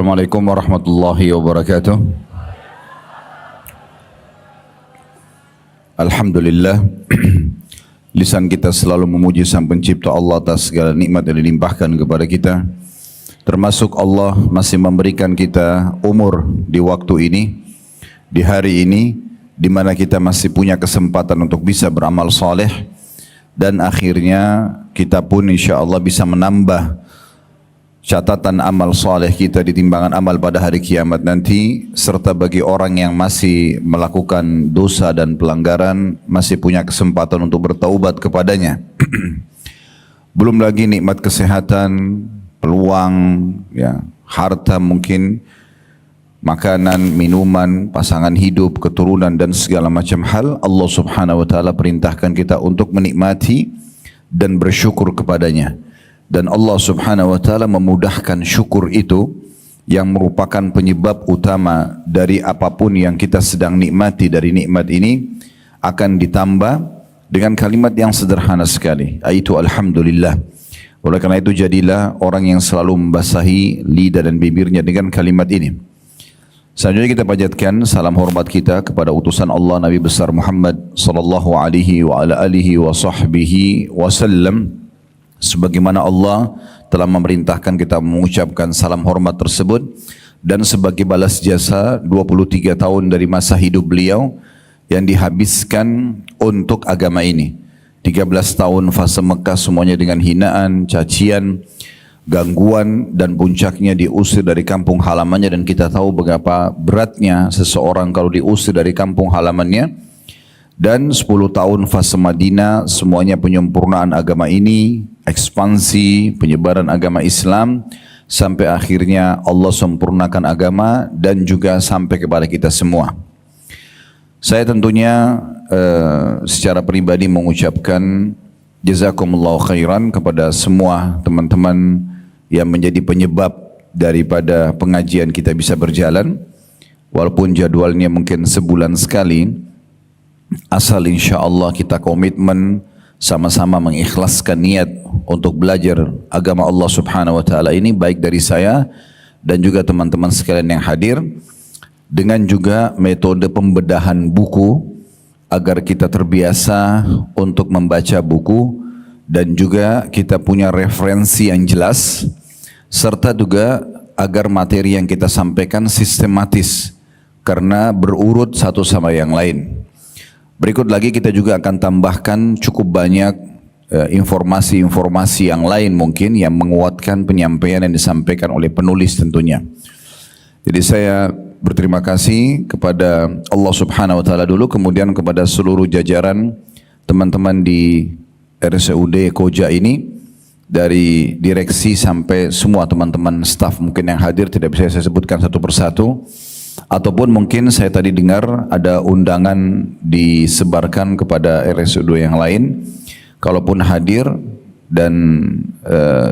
Assalamualaikum warahmatullahi wabarakatuh. Alhamdulillah, lisan kita selalu memuji Sang Pencipta Allah atas segala nikmat yang dilimpahkan kepada kita. Termasuk Allah masih memberikan kita umur di waktu ini, di hari ini, di mana kita masih punya kesempatan untuk bisa beramal saleh, dan akhirnya kita pun insya Allah bisa menambah catatan amal saleh kita di timbangan amal pada hari kiamat nanti, serta bagi orang yang masih melakukan dosa dan pelanggaran masih punya kesempatan untuk bertaubat kepadanya. Belum lagi nikmat kesehatan, peluang, ya, harta mungkin, makanan, minuman, pasangan hidup, keturunan dan segala macam hal. Allah Subhanahu wa taala perintahkan kita untuk menikmati dan bersyukur kepadanya. Dan Allah Subhanahu wa taala memudahkan syukur itu yang merupakan penyebab utama dari apapun yang kita sedang nikmati. Dari nikmat ini akan ditambah dengan kalimat yang sederhana sekali, yaitu alhamdulillah. Oleh karena itu jadilah orang yang selalu membasahi lidah dan bibirnya dengan kalimat ini. Selanjutnya kita panjatkan salam hormat kita kepada utusan Allah Nabi besar Muhammad sallallahu alaihi wa ala alihi wa sahbihi wasallam. Sebagaimana Allah telah memerintahkan kita mengucapkan salam hormat tersebut, dan sebagai balas jasa 23 tahun dari masa hidup beliau yang dihabiskan untuk agama ini. 13 tahun fase Mekah semuanya dengan hinaan, cacian, gangguan, dan puncaknya diusir dari kampung halamannya. Dan kita tahu betapa beratnya seseorang kalau diusir dari kampung halamannya. Dan 10 tahun fase Madinah semuanya penyempurnaan agama ini, ekspansi penyebaran agama Islam, sampai akhirnya Allah sempurnakan agama dan juga sampai kepada kita semua. Saya tentunya secara pribadi mengucapkan jazakumullahu khairan kepada semua teman-teman yang menjadi penyebab daripada pengajian kita bisa berjalan, walaupun jadwalnya mungkin sebulan sekali. Asal insya Allah kita komitmen sama-sama mengikhlaskan niat untuk belajar agama Allah Subhanahu wa taala ini, baik dari saya dan juga teman-teman sekalian yang hadir, dengan juga metode pembedahan buku agar kita terbiasa untuk membaca buku dan juga kita punya referensi yang jelas, serta juga agar materi yang kita sampaikan sistematis karena berurut satu sama yang lain. Berikut lagi kita juga akan tambahkan cukup banyak informasi-informasi yang lain mungkin yang menguatkan penyampaian yang disampaikan oleh penulis tentunya. Jadi saya berterima kasih kepada Allah Subhanahu wa taala dulu, kemudian kepada seluruh jajaran teman-teman di RSUD Koja ini, dari direksi sampai semua teman-teman staf mungkin yang hadir, tidak bisa saya sebutkan satu persatu. Ataupun mungkin saya tadi dengar ada undangan disebarkan kepada RSUD yang lain. Kalaupun hadir dan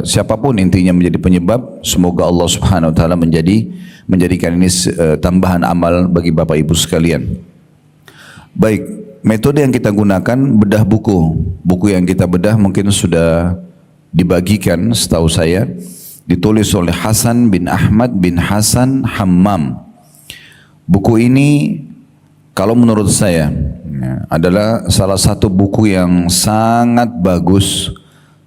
siapapun intinya menjadi penyebab, semoga Allah Subhanahu wa taala menjadikan ini tambahan amal bagi Bapak Ibu sekalian. Baik, metode yang kita gunakan bedah buku. Buku yang kita bedah mungkin sudah dibagikan setahu saya, ditulis oleh Hasan bin Ahmad bin Hasan Hammam. Buku ini kalau menurut saya adalah salah satu buku yang sangat bagus,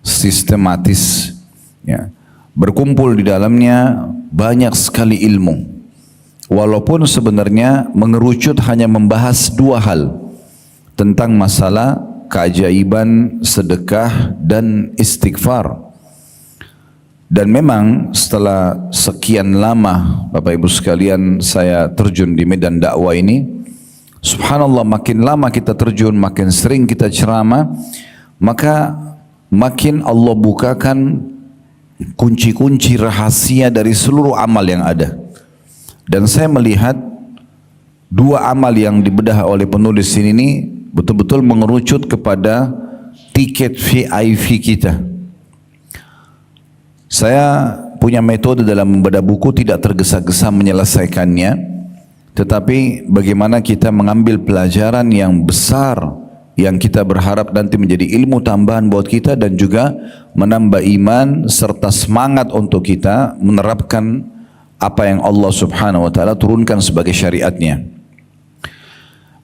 sistematis, ya. Berkumpul di dalamnya banyak sekali ilmu, walaupun sebenarnya mengerucut hanya membahas dua hal, tentang masalah keajaiban sedekah dan istighfar. Dan memang setelah sekian lama Bapak Ibu sekalian saya terjun di medan dakwah ini, subhanallah, makin lama kita terjun, makin sering kita ceramah, maka makin Allah bukakan kunci-kunci rahasia dari seluruh amal yang ada. Dan saya melihat dua amal yang dibedah oleh penulis ini betul-betul mengerucut kepada tiket VIP kita. Saya punya metode dalam membedah buku, tidak tergesa-gesa menyelesaikannya, tetapi bagaimana kita mengambil pelajaran yang besar yang kita berharap nanti menjadi ilmu tambahan buat kita dan juga menambah iman serta semangat untuk kita menerapkan apa yang Allah Subhanahu wa taala turunkan sebagai syariatnya.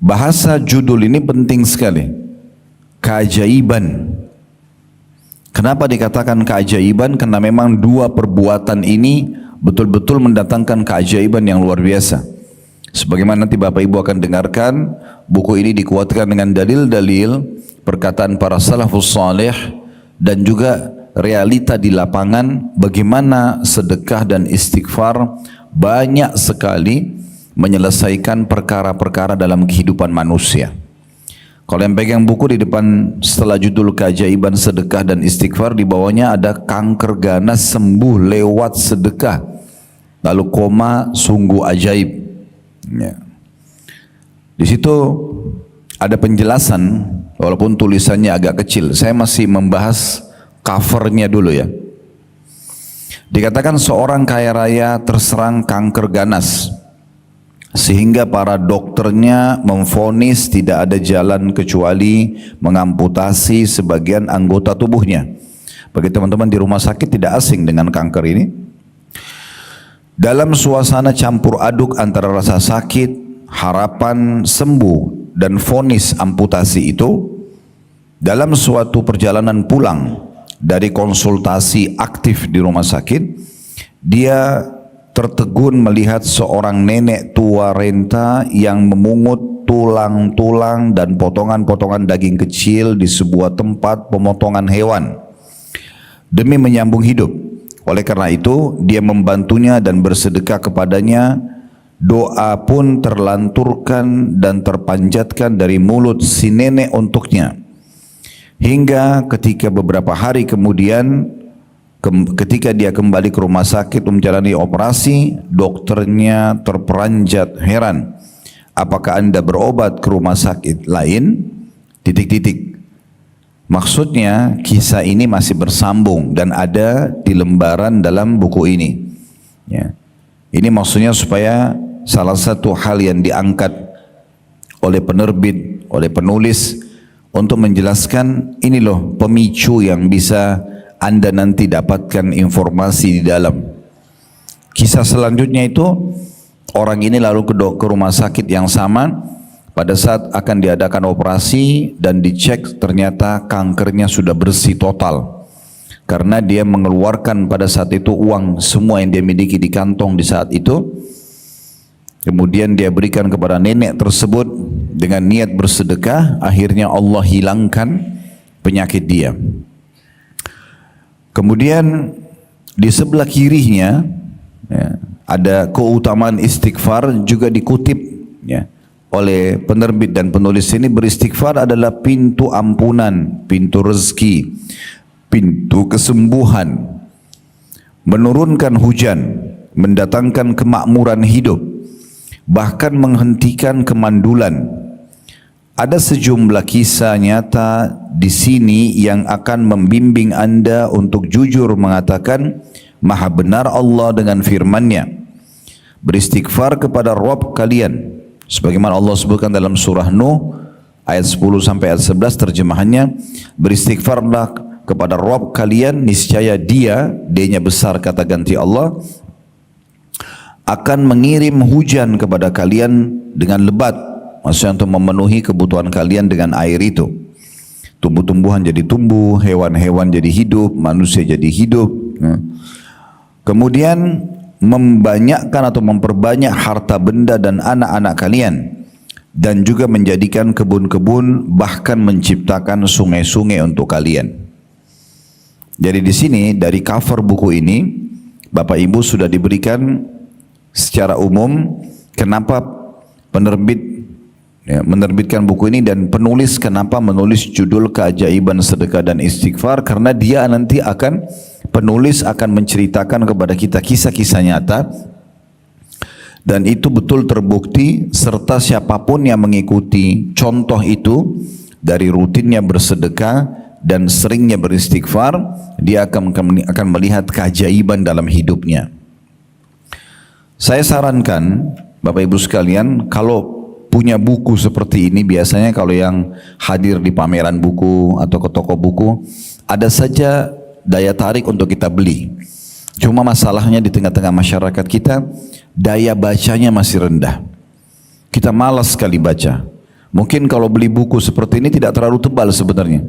Bahasa judul ini penting sekali. Keajaiban. Kenapa dikatakan keajaiban? Karena memang dua perbuatan ini betul-betul mendatangkan keajaiban yang luar biasa. Sebagaimana nanti Bapak Ibu akan dengarkan, buku ini dikuatkan dengan dalil-dalil perkataan para salafus salih dan juga realita di lapangan bagaimana sedekah dan istighfar banyak sekali menyelesaikan perkara-perkara dalam kehidupan manusia. Kalau yang pegang buku di depan setelah judul keajaiban sedekah dan istighfar, di bawahnya ada kanker ganas sembuh lewat sedekah. Lalu koma sungguh ajaib. Ya. Di situ ada penjelasan walaupun tulisannya agak kecil. Saya masih membahas covernya dulu ya. Dikatakan seorang kaya raya terserang kanker ganas, sehingga para dokternya memvonis tidak ada jalan kecuali mengamputasi sebagian anggota tubuhnya. Bagi teman-teman di rumah sakit tidak asing dengan kanker ini. Dalam suasana campur aduk antara rasa sakit, harapan sembuh, dan vonis amputasi itu, dalam suatu perjalanan pulang dari konsultasi aktif di rumah sakit, dia tertegun melihat seorang nenek tua renta yang memungut tulang-tulang dan potongan-potongan daging kecil di sebuah tempat pemotongan hewan demi menyambung hidup. Oleh karena itu, dia membantunya dan bersedekah kepadanya. Doa pun terlanturkan dan terpanjatkan dari mulut si nenek untuknya. Hingga ketika beberapa hari kemudian, ketika dia kembali ke rumah sakit menjalani operasi, dokternya terperanjat heran. Apakah Anda berobat ke rumah sakit lain? Titik-titik. Maksudnya kisah ini masih bersambung dan ada di lembaran dalam buku ini. Ya. Ini maksudnya supaya salah satu hal yang diangkat oleh penerbit, oleh penulis untuk menjelaskan ini loh pemicu yang bisa Anda nanti dapatkan informasi di dalam. Kisah selanjutnya itu orang ini lalu ke rumah sakit yang sama. Pada saat akan diadakan operasi dan dicek ternyata kankernya sudah bersih total. Karena dia mengeluarkan pada saat itu uang semua yang dia miliki di kantong di saat itu. Kemudian dia berikan kepada nenek tersebut dengan niat bersedekah. Akhirnya Allah hilangkan penyakit dia. Kemudian di sebelah kirinya ya, ada keutamaan istighfar juga dikutip ya, oleh penerbit dan penulis ini. Beristighfar adalah pintu ampunan, pintu rezeki, pintu kesembuhan, menurunkan hujan, mendatangkan kemakmuran hidup, bahkan menghentikan kemandulan. Ada sejumlah kisah nyata di sini yang akan membimbing Anda untuk jujur mengatakan maha benar Allah dengan firman-Nya. Beristighfar kepada Rabb kalian. Sebagaimana Allah sebutkan dalam surah Nuh ayat 10 sampai ayat 11 terjemahannya, beristighfarlah kepada Rabb kalian, niscaya Dia-nya besar kata ganti Allah, akan mengirim hujan kepada kalian dengan lebat, maksudnya untuk memenuhi kebutuhan kalian dengan air itu. Tumbuh-tumbuhan jadi tumbuh, hewan-hewan jadi hidup, manusia jadi hidup. Kemudian membanyakkan atau memperbanyak harta benda dan anak-anak kalian, dan juga menjadikan kebun-kebun, bahkan menciptakan sungai-sungai untuk kalian. Jadi di sini dari cover buku ini Bapak Ibu sudah diberikan secara umum kenapa penerbit menerbitkan buku ini dan penulis kenapa menulis judul keajaiban sedekah dan istighfar, karena dia nanti penulis akan menceritakan kepada kita kisah-kisah nyata dan itu betul terbukti, serta siapapun yang mengikuti contoh itu dari rutinnya bersedekah dan seringnya beristighfar, dia akan melihat keajaiban dalam hidupnya. Saya sarankan Bapak Ibu sekalian, kalau punya buku seperti ini, biasanya kalau yang hadir di pameran buku atau ke toko buku, ada saja daya tarik untuk kita beli. Cuma masalahnya di tengah-tengah masyarakat kita, daya bacanya masih rendah. Kita malas sekali baca. Mungkin kalau beli buku seperti ini tidak terlalu tebal sebenarnya.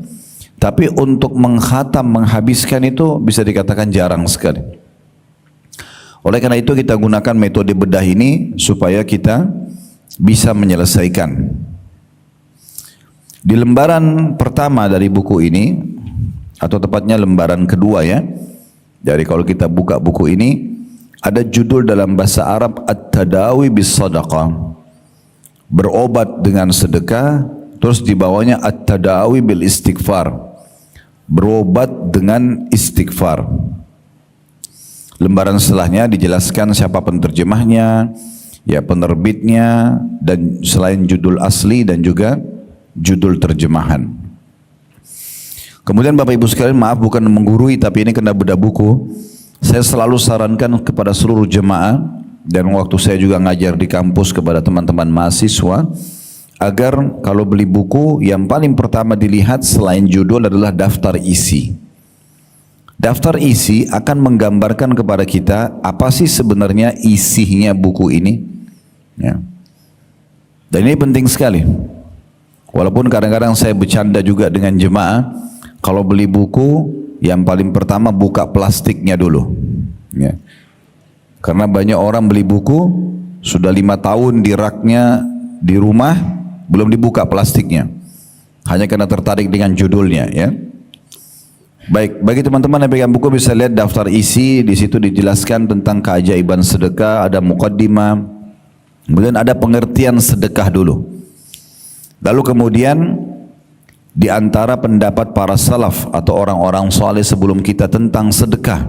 Tapi untuk mengkhatam, menghabiskan itu bisa dikatakan jarang sekali. Oleh karena itu kita gunakan metode bedah ini supaya kita bisa menyelesaikan. Di lembaran pertama dari buku ini, atau tepatnya lembaran kedua ya, dari kalau kita buka buku ini, ada judul dalam bahasa Arab At-Tadawi bis Sadaqah, berobat dengan sedekah. Terus di bawahnya At-Tadawi bil Istighfar, berobat dengan istighfar. Lembaran setelahnya dijelaskan siapa penerjemahnya, ya penerbitnya, dan selain judul asli dan juga judul terjemahan. Kemudian Bapak Ibu sekalian, maaf bukan menggurui tapi ini kena bedah buku. Saya selalu sarankan kepada seluruh jemaah, dan waktu saya juga ngajar di kampus kepada teman-teman mahasiswa, agar kalau beli buku yang paling pertama dilihat selain judul adalah daftar isi. Daftar isi akan menggambarkan kepada kita apa sih sebenarnya isinya buku ini. Ya. Dan ini penting sekali. Walaupun kadang-kadang saya bercanda juga dengan jemaah, kalau beli buku yang paling pertama buka plastiknya dulu. Ya. Karena banyak orang beli buku sudah 5 tahun di raknya di rumah belum dibuka plastiknya, hanya karena tertarik dengan judulnya. Ya. Baik, bagi teman-teman yang pegang buku bisa lihat daftar isi. Di situ dijelaskan tentang keajaiban sedekah, ada muqaddimah, kemudian ada pengertian sedekah dulu. Lalu kemudian di antara pendapat para salaf atau orang-orang saleh sebelum kita tentang sedekah.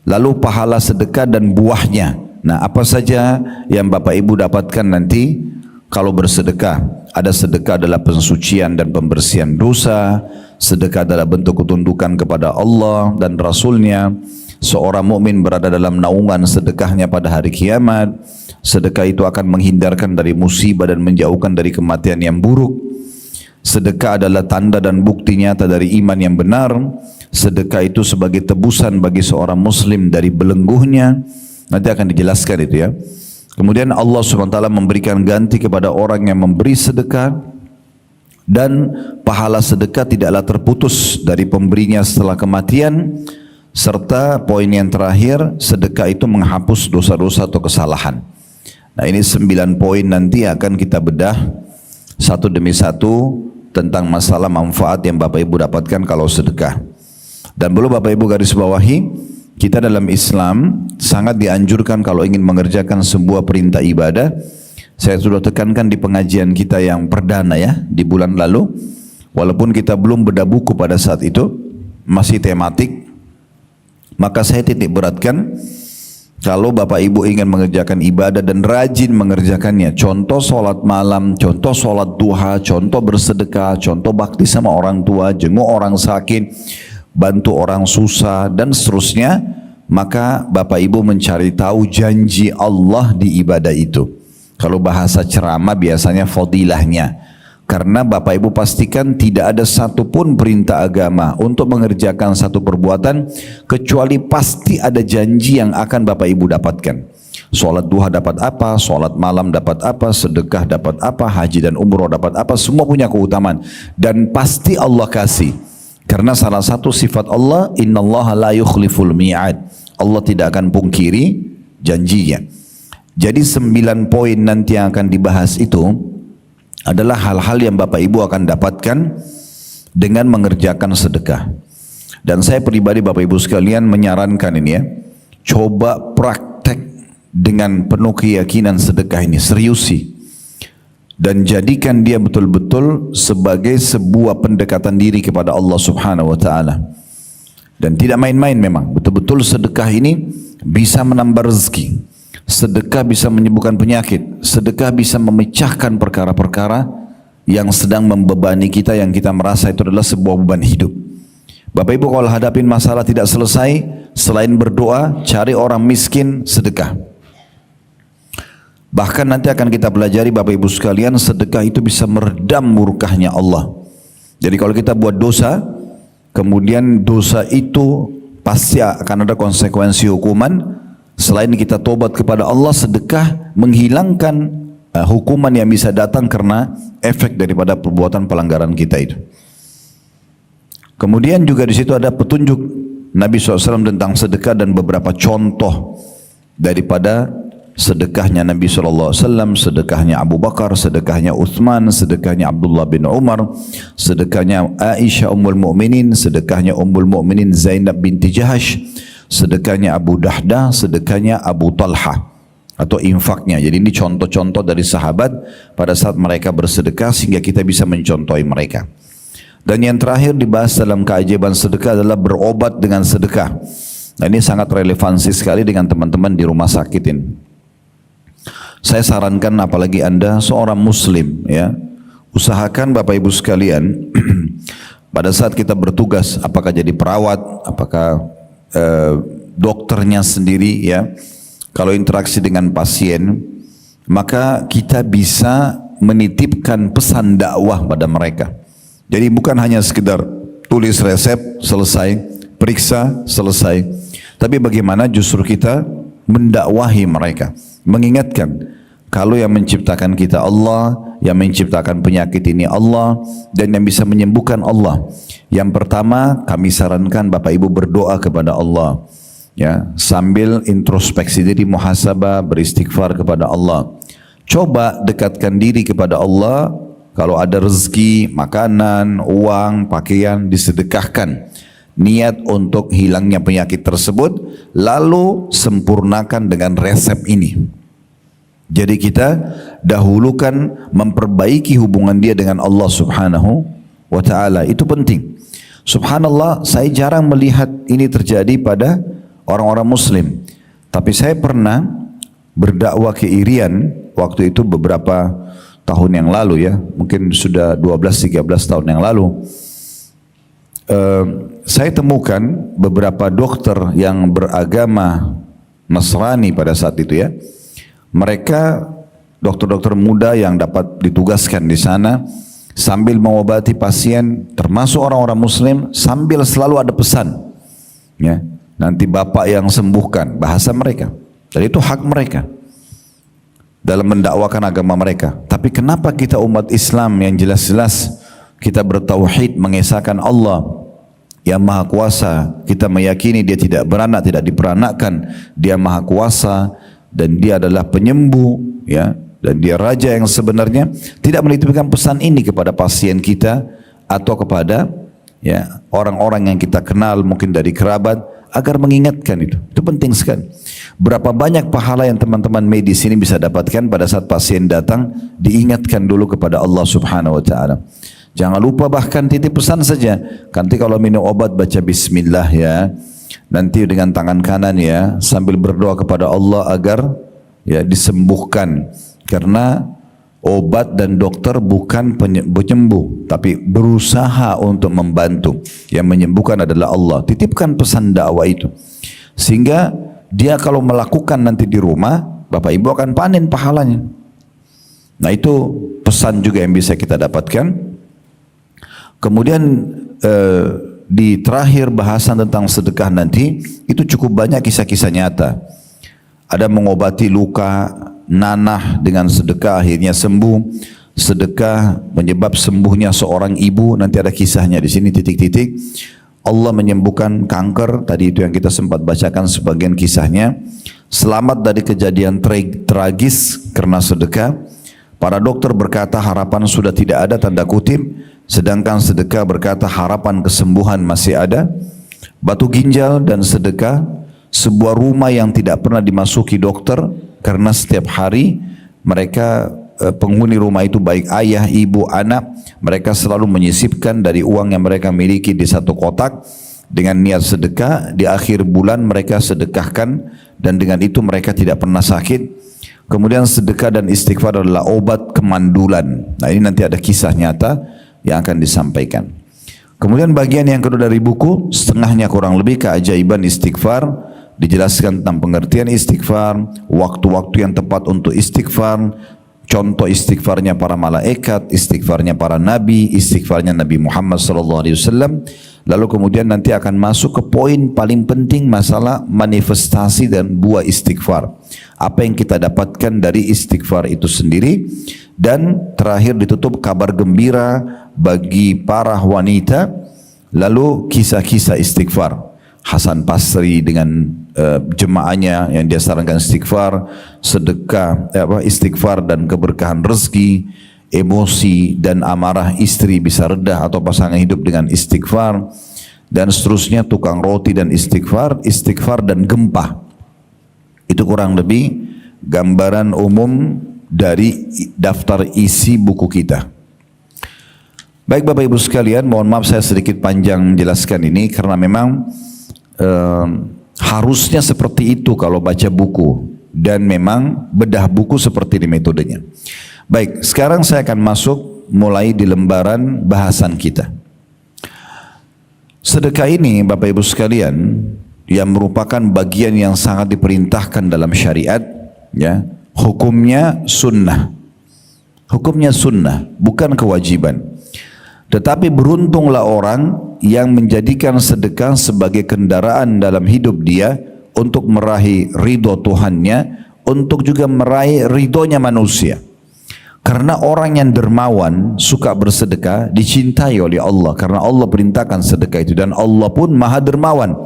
Lalu pahala sedekah dan buahnya. Nah, apa saja yang Bapak Ibu dapatkan nanti kalau bersedekah? Ada sedekah adalah pensucian dan pembersihan dosa. Sedekah adalah bentuk ketundukan kepada Allah dan Rasul-Nya. Seorang mukmin berada dalam naungan sedekahnya pada hari kiamat. Sedekah itu akan menghindarkan dari musibah dan menjauhkan dari kematian yang buruk. Sedekah adalah tanda dan bukti nyata dari iman yang benar. Sedekah itu sebagai tebusan bagi seorang muslim dari belenggunya. Nanti akan dijelaskan itu ya. Kemudian Allah SWT memberikan ganti kepada orang yang memberi sedekah, dan pahala sedekah tidaklah terputus dari pemberinya setelah kematian. Serta poin yang terakhir, sedekah itu menghapus dosa-dosa atau kesalahan. Nah, ini 9 poin nanti akan kita bedah satu demi satu tentang masalah manfaat yang Bapak Ibu dapatkan kalau sedekah. Dan perlu Bapak Ibu garis bawahi, kita dalam Islam sangat dianjurkan kalau ingin mengerjakan sebuah perintah ibadah. Saya sudah tekankan di pengajian kita yang perdana ya, di bulan lalu. Walaupun kita belum bedah buku pada saat itu, masih tematik, maka saya titik beratkan, kalau Bapak Ibu ingin mengerjakan ibadah dan rajin mengerjakannya, contoh sholat malam, contoh sholat duha, contoh bersedekah, contoh bakti sama orang tua, jenguk orang sakit, bantu orang susah, dan seterusnya, maka Bapak Ibu mencari tahu janji Allah di ibadah itu. Kalau bahasa ceramah biasanya fadilahnya. Karena Bapak Ibu pastikan tidak ada satupun perintah agama untuk mengerjakan satu perbuatan kecuali pasti ada janji yang akan Bapak Ibu dapatkan. Sholat duha dapat apa, sholat malam dapat apa, sedekah dapat apa, haji dan umroh dapat apa, semua punya keutamaan. Dan pasti Allah kasih. Karena salah satu sifat Allah, innallaha la yukhliful mi'ad. Allah tidak akan pungkiri janjinya. Jadi 9 poin nanti yang akan dibahas itu adalah hal-hal yang Bapak Ibu akan dapatkan dengan mengerjakan sedekah. Dan saya pribadi Bapak Ibu sekalian menyarankan ini ya, coba praktek dengan penuh keyakinan sedekah ini, seriusi. Dan jadikan dia betul-betul sebagai sebuah pendekatan diri kepada Allah Subhanahu wa Ta'ala. Dan tidak main-main memang, betul-betul sedekah ini bisa menambah rezeki. Sedekah bisa menyembuhkan penyakit. Sedekah bisa memecahkan perkara-perkara yang sedang membebani kita, yang kita merasa itu adalah sebuah beban hidup. Bapak Ibu kalau hadapin masalah tidak selesai, selain berdoa, cari orang miskin, sedekah. Bahkan nanti akan kita pelajari Bapak Ibu sekalian, sedekah itu bisa meredam murkahnya Allah. Jadi kalau kita buat dosa, kemudian dosa itu pasti akan ada konsekuensi hukuman. Selain kita tobat kepada Allah, sedekah menghilangkan hukuman yang bisa datang karena efek daripada perbuatan pelanggaran kita itu. Kemudian juga di situ ada petunjuk Nabi SAW tentang sedekah dan beberapa contoh daripada sedekahnya Nabi SAW, sedekahnya Abu Bakar, sedekahnya Uthman, sedekahnya Abdullah bin Umar, sedekahnya Aisyah Ummul Mukminin, sedekahnya Ummul Mukminin Zainab binti Jahash, sedekahnya Abu Dahdah, sedekahnya Abu Talha atau infaknya. Jadi ini contoh-contoh dari sahabat pada saat mereka bersedekah sehingga kita bisa mencontohi mereka. Dan yang terakhir dibahas dalam keajaiban sedekah adalah berobat dengan sedekah. Nah, ini sangat relevansi sekali dengan teman-teman di rumah sakit ini. Saya sarankan apalagi Anda seorang muslim ya, usahakan Bapak Ibu sekalian pada saat kita bertugas, apakah jadi perawat, apakah dokternya sendiri ya, kalau interaksi dengan pasien, maka kita bisa menitipkan pesan dakwah pada mereka. Jadi bukan hanya sekedar tulis resep, selesai, periksa, selesai. Tapi bagaimana justru kita mendakwahi mereka, mengingatkan kalau yang menciptakan kita Allah, yang menciptakan penyakit ini Allah, dan yang bisa menyembuhkan Allah. Yang pertama kami sarankan Bapak Ibu berdoa kepada Allah, ya, sambil introspeksi diri, muhasabah, beristighfar kepada Allah. Coba dekatkan diri kepada Allah. Kalau ada rezeki, makanan, uang, pakaian disedekahkan. Niat untuk hilangnya penyakit tersebut, lalu sempurnakan dengan resep ini. Jadi kita dahulukan memperbaiki hubungan dia dengan Allah Subhanahu wa ta'ala. Itu penting. Subhanallah, saya jarang melihat ini terjadi pada orang-orang muslim. Tapi saya pernah berdakwah ke Irian waktu itu beberapa tahun yang lalu ya, mungkin sudah 12-13 tahun yang lalu. Saya temukan beberapa dokter yang beragama Nasrani pada saat itu ya. Mereka dokter-dokter muda yang dapat ditugaskan di sana sambil mengobati pasien, termasuk orang-orang muslim, sambil selalu ada pesan ya, nanti Bapak yang sembuhkan, bahasa mereka. Dan itu hak mereka dalam mendakwakan agama mereka. Tapi kenapa kita umat Islam yang jelas-jelas kita bertauhid, mengesahkan Allah yang Maha Kuasa, kita meyakini dia tidak beranak, tidak diperanakkan, dia Maha Kuasa dan dia adalah penyembuh ya, dan dia raja yang sebenarnya, tidak menitipkan pesan ini kepada pasien kita atau kepada ya orang-orang yang kita kenal mungkin dari kerabat, agar mengingatkan itu penting sekali. Berapa banyak pahala yang teman-teman medis ini bisa dapatkan pada saat pasien datang, diingatkan dulu kepada Allah Subhanahu wa ta'ala. Jangan lupa bahkan titip pesan saja, nanti kalau minum obat baca bismillah ya, nanti dengan tangan kanan ya, sambil berdoa kepada Allah agar ya disembuhkan. Karena obat dan dokter bukan penyembuh, tapi berusaha untuk membantu. Yang menyembuhkan adalah Allah. Titipkan pesan dakwah itu, sehingga dia kalau melakukan nanti di rumah, Bapak Ibu akan panen pahalanya. Nah itu pesan juga yang bisa kita dapatkan. Kemudian di terakhir bahasan tentang sedekah nanti, itu cukup banyak kisah-kisah nyata. Ada mengobati luka nanah dengan sedekah akhirnya sembuh. Sedekah menyebab sembuhnya seorang ibu, nanti ada kisahnya di sini titik-titik. Allah menyembuhkan kanker, tadi itu yang kita sempat bacakan sebagian kisahnya. Selamat dari kejadian tragis karena sedekah. Para dokter berkata harapan sudah tidak ada, tanda kutip, sedangkan sedekah berkata harapan kesembuhan masih ada. Batu ginjal dan sedekah, sebuah rumah yang tidak pernah dimasuki dokter karena setiap hari mereka penghuni rumah itu baik ayah, ibu, anak, mereka selalu menyisipkan dari uang yang mereka miliki di satu kotak dengan niat sedekah. Di akhir bulan mereka sedekahkan dan dengan itu mereka tidak pernah sakit. Kemudian sedekah dan istighfar adalah obat kemandulan. Nah ini nanti ada kisah nyata yang akan disampaikan. Kemudian bagian yang kedua dari buku, setengahnya kurang lebih keajaiban istighfar, dijelaskan tentang pengertian istighfar, waktu-waktu yang tepat untuk istighfar, contoh istighfarnya para malaikat, istighfarnya para nabi, istighfarnya Nabi Muhammad SAW. Lalu kemudian nanti akan masuk ke poin paling penting, masalah manifestasi dan buah istighfar. Apa yang kita dapatkan dari istighfar itu sendiri. Dan terakhir ditutup kabar gembira bagi para wanita. Lalu kisah-kisah istighfar. Hasan Basri dengan jemaahnya yang dia sarankan istighfar, sedekah, istighfar dan keberkahan rezeki, emosi dan amarah istri bisa redah atau pasangan hidup dengan istighfar, dan seterusnya, tukang roti dan istighfar, istighfar dan gempa. Itu kurang lebih gambaran umum dari daftar isi buku kita. Baik Bapak Ibu sekalian, mohon maaf saya sedikit panjang menjelaskan ini karena memang harusnya seperti itu kalau baca buku, dan memang bedah buku seperti ini metodenya. Baik, sekarang saya akan masuk mulai di lembaran bahasan kita. Sedekah ini Bapak Ibu sekalian yang merupakan bagian yang sangat diperintahkan dalam syariat, ya, hukumnya sunnah. Hukumnya sunnah, bukan kewajiban. Tetapi beruntunglah orang yang menjadikan sedekah sebagai kendaraan dalam hidup dia untuk meraih ridho Tuhannya, untuk juga meraih ridhonya manusia. Karena orang yang dermawan suka bersedekah dicintai oleh Allah, karena Allah perintahkan sedekah itu, dan Allah pun maha dermawan.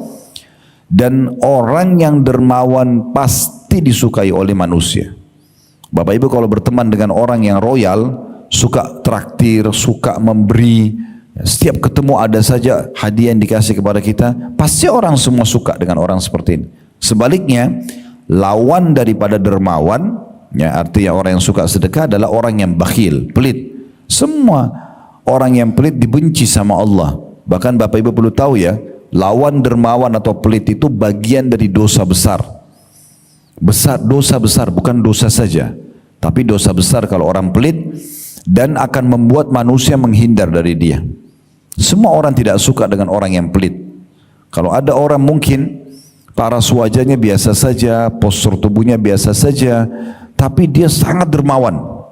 Dan orang yang dermawan pasti disukai oleh manusia. Bapak Ibu kalau berteman dengan orang yang royal, suka traktir, suka memberi, setiap ketemu ada saja hadiah yang dikasih kepada kita, pasti orang semua suka dengan orang seperti ini. Sebaliknya, lawan daripada dermawan, ya, artinya orang yang suka sedekah adalah orang yang bakhil, pelit. Semua orang yang pelit dibenci sama Allah. Bahkan Bapak Ibu perlu tahu ya, lawan dermawan atau pelit itu bagian dari dosa besar. Dosa besar, bukan dosa saja, tapi dosa besar kalau orang pelit, dan akan membuat manusia menghindar dari dia. Semua orang tidak suka dengan orang yang pelit. Kalau ada orang mungkin paras wajahnya biasa saja, postur tubuhnya biasa saja, tapi dia sangat dermawan,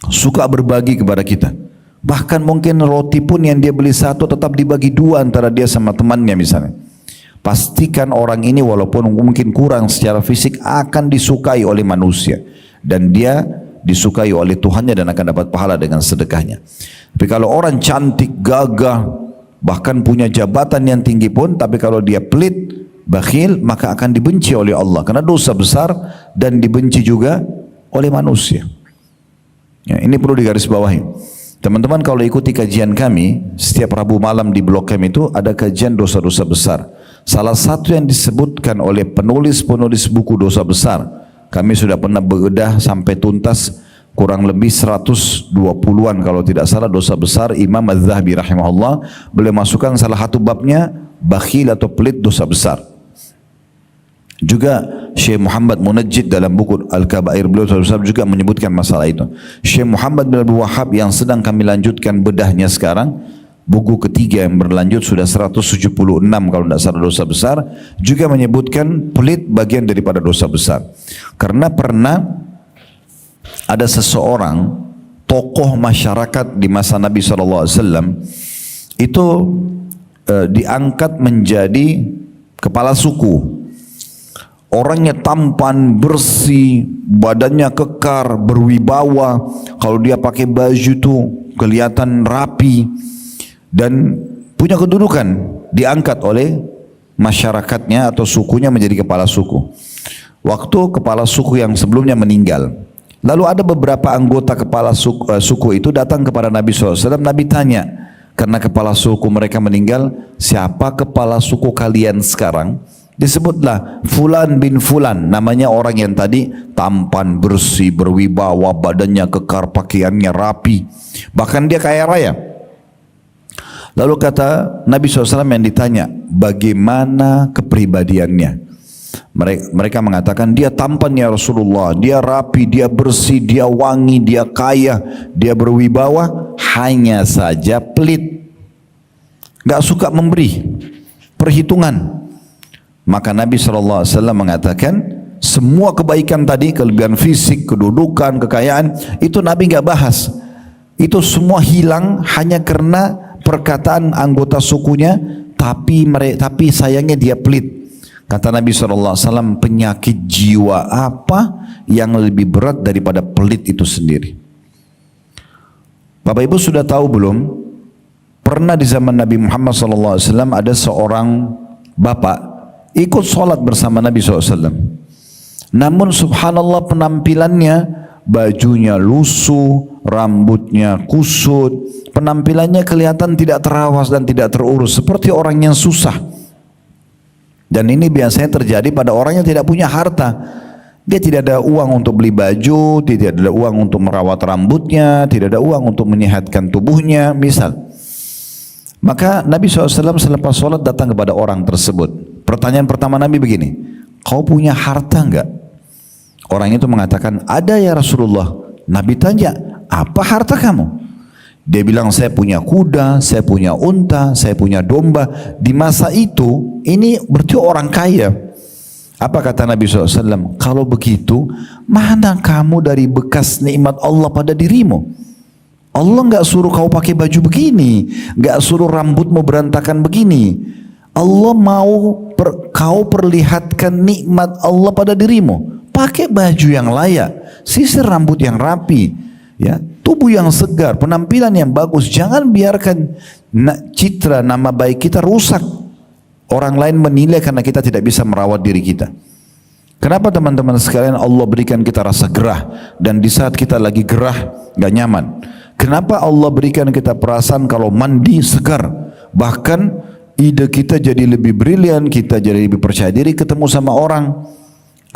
suka berbagi kepada kita. Bahkan mungkin roti pun yang dia beli satu tetap dibagi dua antara dia sama temannya misalnya. Pastikan orang ini walaupun mungkin kurang secara fisik akan disukai oleh manusia, dan dia disukai oleh Tuhannya dan akan dapat pahala dengan sedekahnya. Tapi kalau orang cantik, gagah, bahkan punya jabatan yang tinggi pun, tapi kalau dia pelit, bakhil, maka akan dibenci oleh Allah karena dosa besar dan dibenci juga oleh manusia. Ya, ini perlu digarisbawahi. Teman-teman kalau ikuti kajian kami, setiap Rabu malam di blog kami itu ada kajian dosa-dosa besar. Salah satu yang disebutkan oleh penulis-penulis buku dosa besar, kami sudah pernah bedah sampai tuntas kurang lebih 120-an kalau tidak salah dosa besar. Imam Az-Zahabi rahimahullah boleh masukkan salah satu babnya bakhil atau pelit dosa besar. Juga Syekh Muhammad Munajjid dalam buku Al-Kabair beliau juga menyebutkan masalah itu. Syekh Muhammad bin Abdul Wahhab yang sedang kami lanjutkan bedahnya sekarang, buku ketiga yang berlanjut sudah 176 kalau tidak salah dosa besar, juga menyebutkan pelit bagian daripada dosa besar. Karena pernah ada seseorang tokoh masyarakat di masa Nabi SAW itu diangkat menjadi kepala suku. Orangnya tampan, bersih, badannya kekar, berwibawa. Kalau dia pakai baju tuh kelihatan rapi dan punya kedudukan, diangkat oleh masyarakatnya atau sukunya menjadi kepala suku. Waktu kepala suku yang sebelumnya meninggal, lalu ada beberapa anggota kepala suku itu datang kepada Nabi SAW. Nabi tanya, karena kepala suku mereka meninggal, siapa kepala suku kalian sekarang? Disebutlah Fulan bin Fulan, namanya orang yang tadi tampan, bersih, berwibawa, badannya kekar, pakaiannya rapi, bahkan dia kaya raya. Lalu kata Nabi SAW yang ditanya, bagaimana kepribadiannya? Mereka mengatakan, dia tampan ya Rasulullah, dia rapi, dia bersih, dia wangi, dia kaya, dia berwibawa, hanya saja pelit, gak suka memberi, perhitungan. Maka Nabi SAW mengatakan, Semua kebaikan tadi, kelebihan fisik, kedudukan, kekayaan, itu Nabi nggak bahas. Itu semua hilang hanya karena perkataan anggota sukunya, tapi sayangnya dia pelit. Kata Nabi SAW, penyakit jiwa apa yang lebih berat daripada pelit itu sendiri? Bapak Ibu sudah tahu belum? Pernah di zaman Nabi Muhammad SAW ada seorang bapak ikut sholat bersama Nabi SAW. Namun subhanallah penampilannya, bajunya lusuh, rambutnya kusut, penampilannya kelihatan tidak terawas dan tidak terurus, seperti orang yang susah. Dan ini biasanya terjadi pada orang yang tidak punya harta. Dia tidak ada uang untuk beli baju, tidak ada uang untuk merawat rambutnya, tidak ada uang untuk menyehatkan tubuhnya, misal. Maka Nabi SAW selepas sholat datang kepada orang tersebut. Pertanyaan pertama Nabi begini, kau punya harta enggak? Orang itu mengatakan, ada ya Rasulullah. Nabi tanya, apa harta kamu? Dia bilang, saya punya kuda, saya punya unta, saya punya domba. Di masa itu, ini berarti orang kaya. Apa kata Nabi SAW? Kalau begitu, mana kamu dari bekas nikmat Allah pada dirimu? Allah enggak suruh kau pakai baju begini, enggak suruh rambutmu berantakan begini. Allah mau kau perlihatkan nikmat Allah pada dirimu. Pakai baju yang layak, sisir rambut yang rapi, ya, tubuh yang segar, penampilan yang bagus. Jangan biarkan citra nama baik kita rusak. Orang lain menilai karena kita tidak bisa merawat diri kita. Kenapa teman-teman sekalian Allah berikan kita rasa gerah, dan di saat kita lagi gerah gak nyaman? Kenapa Allah berikan kita perasaan kalau mandi segar, bahkan ide kita jadi lebih brilian, kita jadi lebih percaya diri ketemu sama orang,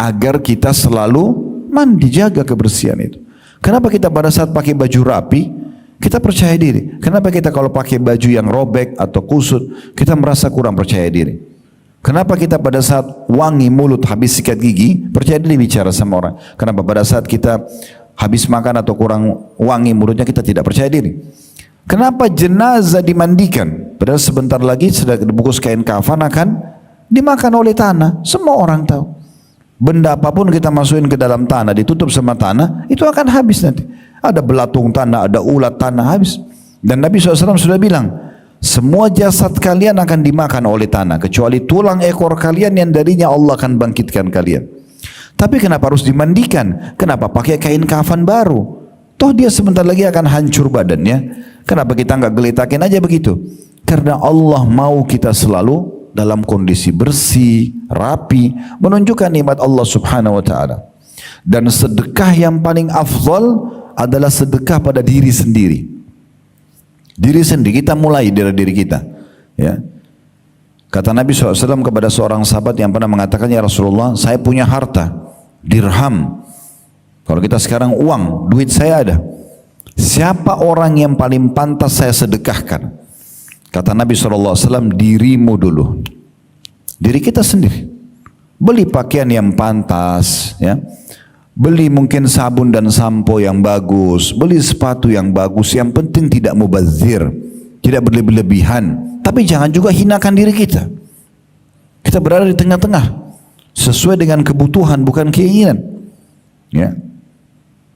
agar kita selalu mandi, jaga kebersihan itu. Kenapa kita pada saat pakai baju rapi kita percaya diri? Kenapa kita kalau pakai baju yang robek atau kusut kita merasa kurang percaya diri? Kenapa kita pada saat wangi mulut, habis sikat gigi, percaya diri bicara sama orang? Kenapa pada saat kita habis makan atau kurang wangi mulutnya kita tidak percaya diri? Kenapa jenazah dimandikan padahal sebentar lagi sudah dibungkus kain kafan akan dimakan oleh tanah? Semua orang tahu. Benda apapun kita masukin ke dalam tanah, ditutup sama tanah, itu akan habis nanti. Ada belatung tanah, ada ulat tanah, habis. Dan Nabi SAW sudah bilang, semua jasad kalian akan dimakan oleh tanah, kecuali tulang ekor kalian yang darinya Allah akan bangkitkan kalian. Tapi kenapa harus dimandikan? Kenapa pakai kain kafan baru? Toh dia sebentar lagi akan hancur badannya. Kenapa kita nggak geletakin aja begitu? Karena Allah mau kita selalu dalam kondisi bersih, rapi, menunjukkan nikmat Allah Subhanahu wa taala. Dan sedekah yang paling afdal adalah sedekah pada diri sendiri. Diri sendiri, kita mulai dari diri kita, ya. Kata Nabi SAW kepada seorang sahabat yang pernah mengatakan, ya Rasulullah, saya punya harta, dirham. Kalau kita sekarang uang, duit saya ada. Siapa orang yang paling pantas saya sedekahkan? Kata Nabi SAW, dirimu dulu. Diri kita sendiri. Beli pakaian yang pantas, ya. Beli mungkin sabun dan sampo yang bagus, beli sepatu yang bagus, yang penting tidak mubazir, tidak berlebihan. Tapi jangan juga hinakan diri kita. Kita berada di tengah-tengah, sesuai dengan kebutuhan bukan keinginan, ya.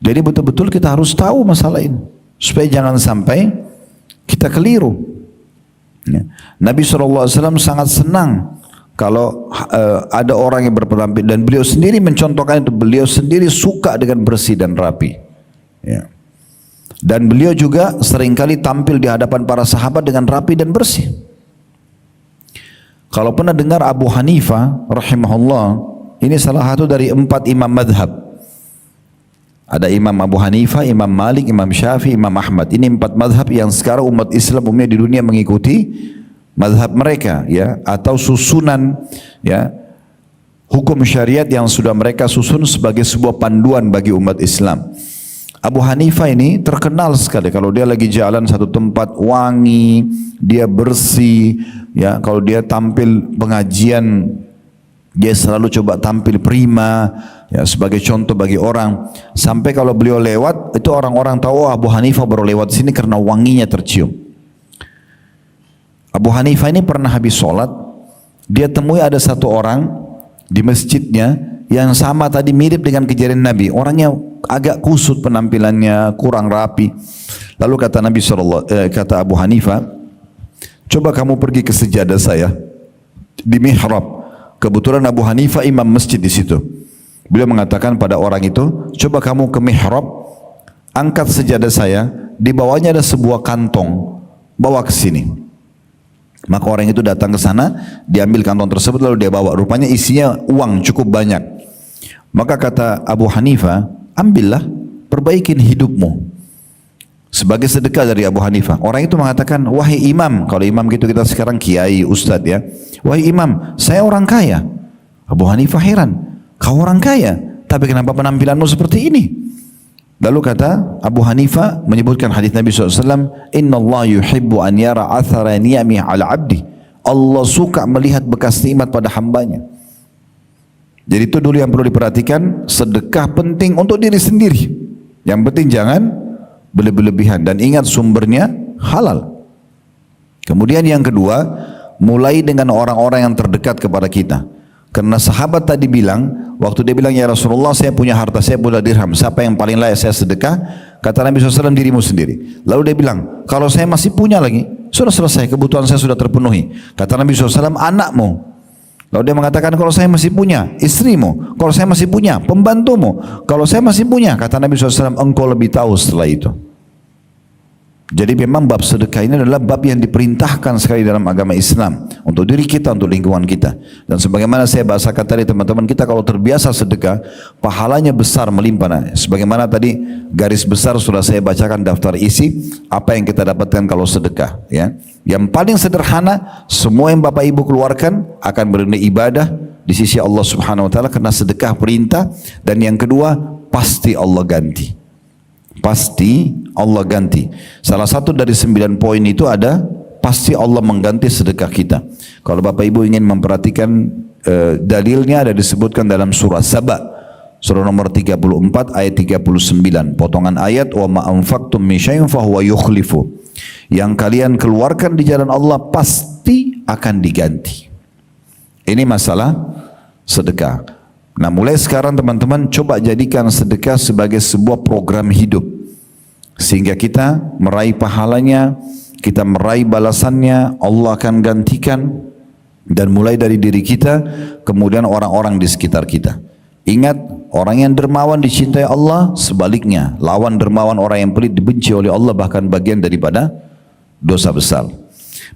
Jadi betul-betul kita harus tahu masalah ini, supaya jangan sampai kita keliru. Ya. Nabi SAW sangat senang kalau ada orang yang berpenampilan, dan beliau sendiri mencontohkan itu. Beliau sendiri suka dengan bersih dan rapi, ya. Dan beliau juga seringkali tampil di hadapan para sahabat dengan rapi dan bersih. Kalau pernah dengar Abu Hanifah rahimahullah, ini salah satu dari 4 imam madhab. Ada Imam Abu Hanifah, Imam Malik, Imam Syafi'i, Imam Ahmad. Ini 4 madhab yang sekarang umat Islam umumnya di dunia mengikuti madhab mereka, ya, atau susunan, ya, hukum syariat yang sudah mereka susun sebagai sebuah panduan bagi umat Islam. Abu Hanifah ini terkenal sekali kalau dia lagi jalan satu tempat wangi, dia bersih, ya. Kalau dia tampil pengajian, dia selalu coba tampil prima, ya, sebagai contoh bagi orang. Sampai kalau beliau lewat, itu orang-orang tahu, oh, Abu Hanifah baru lewat sini karena wanginya tercium. Abu Hanifah ini pernah habis sholat, dia temui ada satu orang di masjidnya yang sama tadi mirip dengan kejadian Nabi. Orangnya agak kusut penampilannya, kurang rapi. Lalu kata kata Abu Hanifah, coba kamu pergi ke sejadah saya di mihrab. Kebetulan Abu Hanifah imam masjid di situ. Beliau mengatakan pada orang itu, coba kamu ke mihrab, angkat sejadah saya, di bawahnya ada sebuah kantong, bawa ke sini. Maka orang itu datang ke sana, diambil kantong tersebut lalu dia bawa. Rupanya isinya uang cukup banyak. Maka kata Abu Hanifah, ambillah, perbaikin hidupmu. Sebagai sedekah dari Abu Hanifah. Orang itu mengatakan, wahai imam, kalau imam gitu kita sekarang kiai, ustadz ya. Wahai imam, saya orang kaya. Abu Hanifah heran, kau orang kaya, tapi kenapa penampilanmu seperti ini? Lalu kata Abu Hanifah menyebutkan hadis Nabi SAW, Inna Allah yuhibbu an yara athara ni'amih ala abdi. Allah suka melihat bekas nikmat pada hambanya. Jadi itu dulu yang perlu diperhatikan, sedekah penting untuk diri sendiri. Yang penting jangan berlebihan dan ingat sumbernya halal. Kemudian yang kedua, mulai dengan orang-orang yang terdekat kepada kita. Karena sahabat tadi bilang, waktu dia bilang, ya Rasulullah saya punya harta, saya punya dirham, siapa yang paling layak saya sedekah? Kata Nabi SAW, dirimu sendiri. Lalu dia bilang, kalau saya masih punya lagi, sudah selesai, kebutuhan saya sudah terpenuhi. Kata Nabi SAW, anakmu. Lalu dia mengatakan, kalau saya masih punya, istrimu. Kalau saya masih punya, pembantumu. Kalau saya masih punya, kata Nabi SAW, engkau lebih tahu setelah itu. Jadi memang bab sedekah ini adalah bab yang diperintahkan sekali dalam agama Islam. Untuk diri kita, untuk lingkungan kita. Dan sebagaimana saya bahasakan tadi teman-teman, kita kalau terbiasa sedekah, pahalanya besar melimpah. Sebagaimana tadi garis besar sudah saya bacakan daftar isi, apa yang kita dapatkan kalau sedekah. Ya. Yang paling sederhana, semua yang Bapak Ibu keluarkan akan bernilai ibadah di sisi Allah Subhanahu Wa Taala karena sedekah perintah. Dan yang kedua, pasti Allah ganti. Pasti Allah ganti. Salah satu dari 9 poin itu ada pasti Allah mengganti sedekah kita. Kalau Bapak Ibu ingin memperhatikan dalilnya ada disebutkan dalam surah Saba, surah nomor 34 ayat 39. Potongan ayat wa ma anfaqtum min syai'in fahuwa yukhlifu. Yang kalian keluarkan di jalan Allah pasti akan diganti. Ini masalah sedekah. Nah mulai sekarang teman-teman coba jadikan sedekah sebagai sebuah program hidup. Sehingga kita meraih pahalanya, kita meraih balasannya, Allah akan gantikan. Dan mulai dari diri kita, kemudian orang-orang di sekitar kita. Ingat, orang yang dermawan dicintai Allah, sebaliknya. Lawan dermawan orang yang pelit dibenci oleh Allah, bahkan bagian daripada dosa besar.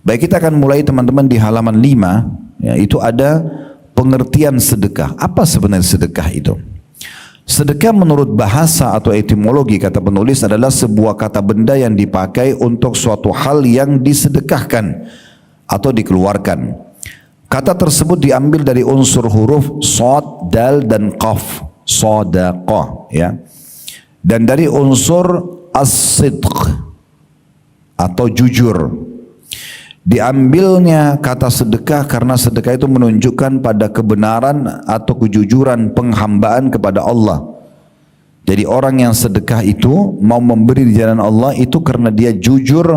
Baik, kita akan mulai teman-teman di halaman 5, ya, itu ada pengertian sedekah. Apa sebenarnya sedekah itu? Sedekah menurut bahasa atau etimologi kata penulis adalah sebuah kata benda yang dipakai untuk suatu hal yang disedekahkan atau dikeluarkan. Kata tersebut diambil dari unsur huruf shad, dal dan qaf, sadaqah, ya. Dan dari unsur as-sidq atau jujur. Diambilnya kata sedekah karena sedekah itu menunjukkan pada kebenaran atau kejujuran penghambaan kepada Allah. Jadi orang yang sedekah itu mau memberi di jalan Allah itu karena dia jujur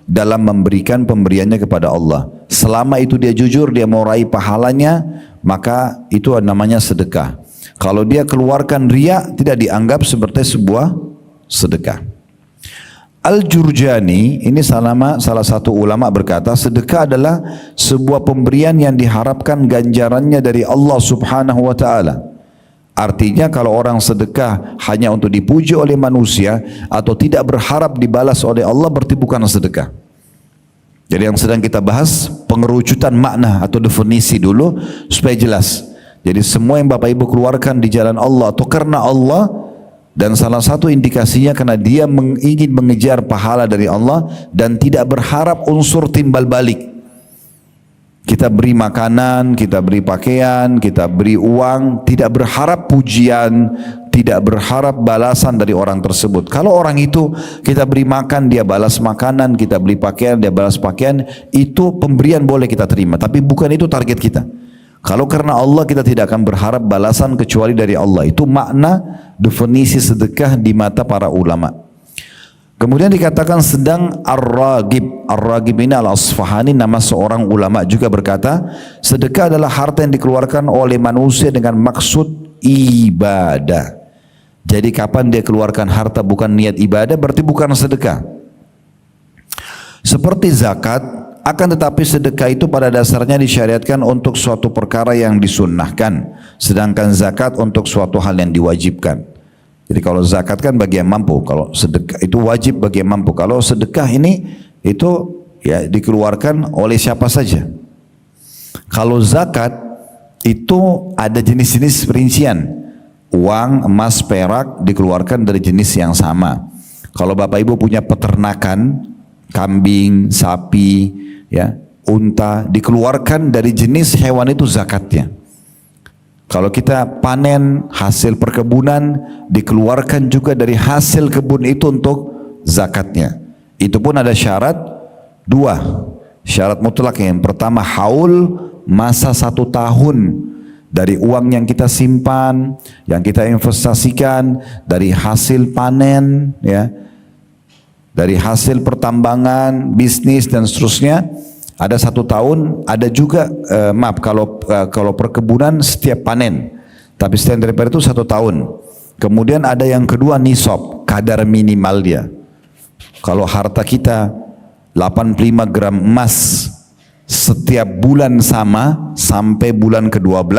dalam memberikan pemberiannya kepada Allah. Selama itu dia jujur, dia mau raih pahalanya, maka itu namanya sedekah. Kalau dia keluarkan riya, tidak dianggap seperti sebuah sedekah. Al-Jurjani, ini salah satu ulama berkata, sedekah adalah sebuah pemberian yang diharapkan ganjarannya dari Allah Subhanahu wa Ta'ala. Artinya kalau orang sedekah hanya untuk dipuji oleh manusia atau tidak berharap dibalas oleh Allah, berarti bukan sedekah. Jadi yang sedang kita bahas pengerucutan makna atau definisi dulu supaya jelas. Jadi semua yang Bapak Ibu keluarkan di jalan Allah atau karena Allah, dan salah satu indikasinya karena dia ingin mengejar pahala dari Allah dan tidak berharap unsur timbal balik. Kita beri makanan, kita beri pakaian, kita beri uang, tidak berharap pujian, tidak berharap balasan dari orang tersebut. Kalau orang itu kita beri makan, dia balas makanan, kita beri pakaian, dia balas pakaian, itu pemberian boleh kita terima, tapi bukan itu target kita. Kalau karena Allah kita tidak akan berharap balasan kecuali dari Allah. Itu makna definisi sedekah di mata para ulama. Kemudian dikatakan sedang Ar-Ragib. Ar-Ragib ini Al-Asfahani, nama seorang ulama juga berkata, sedekah adalah harta yang dikeluarkan oleh manusia dengan maksud ibadah. Jadi kapan dia keluarkan harta bukan niat ibadah, berarti bukan sedekah. Seperti zakat, akan tetapi sedekah itu pada dasarnya disyariatkan untuk suatu perkara yang disunnahkan, sedangkan zakat untuk suatu hal yang diwajibkan. Jadi kalau zakat kan bagi yang mampu, kalau sedekah itu wajib bagi yang mampu. Kalau sedekah ini itu ya dikeluarkan oleh siapa saja. Kalau zakat itu ada jenis-jenis perincian. Uang, emas, perak dikeluarkan dari jenis yang sama. Kalau Bapak Ibu punya peternakan, kambing, sapi, ya, unta, dikeluarkan dari jenis hewan itu zakatnya. Kalau kita panen hasil perkebunan, dikeluarkan juga dari hasil kebun itu untuk zakatnya. Itu pun ada syarat dua, syarat mutlak. Yang pertama haul, masa 1 tahun dari uang yang kita simpan, yang kita investasikan, dari hasil panen, ya, dari hasil pertambangan, bisnis dan seterusnya. Ada 1 tahun, ada juga kalau perkebunan setiap panen, tapi setiap daripada itu 1 tahun. Kemudian ada yang kedua nisab, kadar minimal dia. Kalau harta kita 85 gram emas setiap bulan sama sampai bulan ke-12,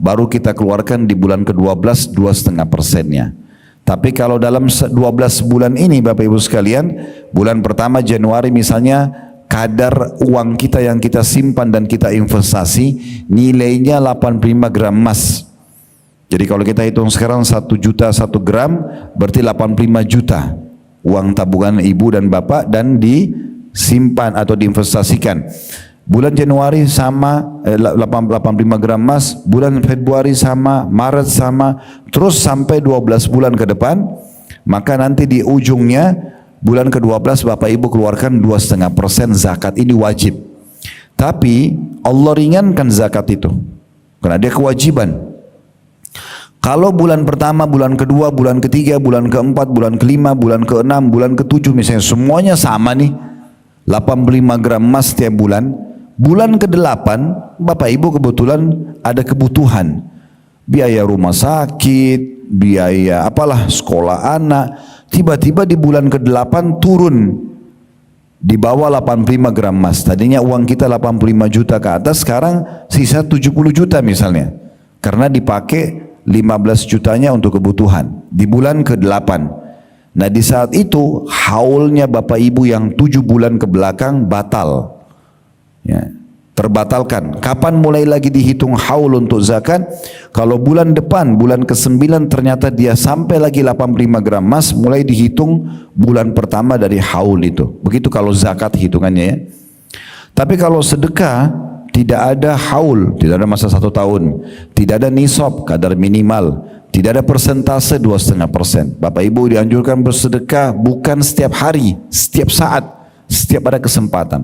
baru kita keluarkan di bulan ke-12 2,5%-nya. Tapi kalau dalam 12 bulan ini Bapak Ibu sekalian, bulan pertama Januari misalnya, kadar uang kita yang kita simpan dan kita investasi nilainya 85 gram emas. Jadi kalau kita hitung sekarang 1 juta 1 gram berarti 85 juta uang tabungan ibu dan bapak dan disimpan atau diinvestasikan. Bulan Januari sama 85 gram emas, bulan Februari sama, Maret sama, terus sampai 12 bulan ke depan, maka nanti di ujungnya bulan ke-12 Bapak Ibu keluarkan 2,5% zakat. Ini wajib. Tapi Allah ringankan zakat itu karena dia kewajiban. Kalau bulan pertama, bulan kedua, bulan ketiga, bulan keempat, bulan kelima, bulan keenam, bulan ketujuh misalnya semuanya sama nih 85 gram emas setiap bulan. Bulan ke-8 Bapak Ibu kebetulan ada kebutuhan, biaya rumah sakit, biaya apalah sekolah anak. Tiba-tiba di bulan ke-8 turun di bawah 85 gram emas. Tadinya uang kita 85 juta ke atas, sekarang sisa 70 juta misalnya. Karena dipakai 15 jutanya untuk kebutuhan di bulan ke-8. Nah di saat itu haulnya Bapak Ibu yang 7 bulan ke belakang batal. Ya, terbatalkan. Kapan mulai lagi dihitung haul untuk zakat? Kalau bulan depan, bulan ke-9 ternyata dia sampai lagi 85 gram emas, mulai dihitung bulan pertama dari haul itu. Begitu kalau zakat hitungannya ya. Tapi kalau sedekah tidak ada haul, tidak ada masa 1 tahun, tidak ada nisab, kadar minimal, tidak ada persentase 2,5%. Bapak Ibu dianjurkan bersedekah bukan setiap hari, setiap saat, setiap ada kesempatan.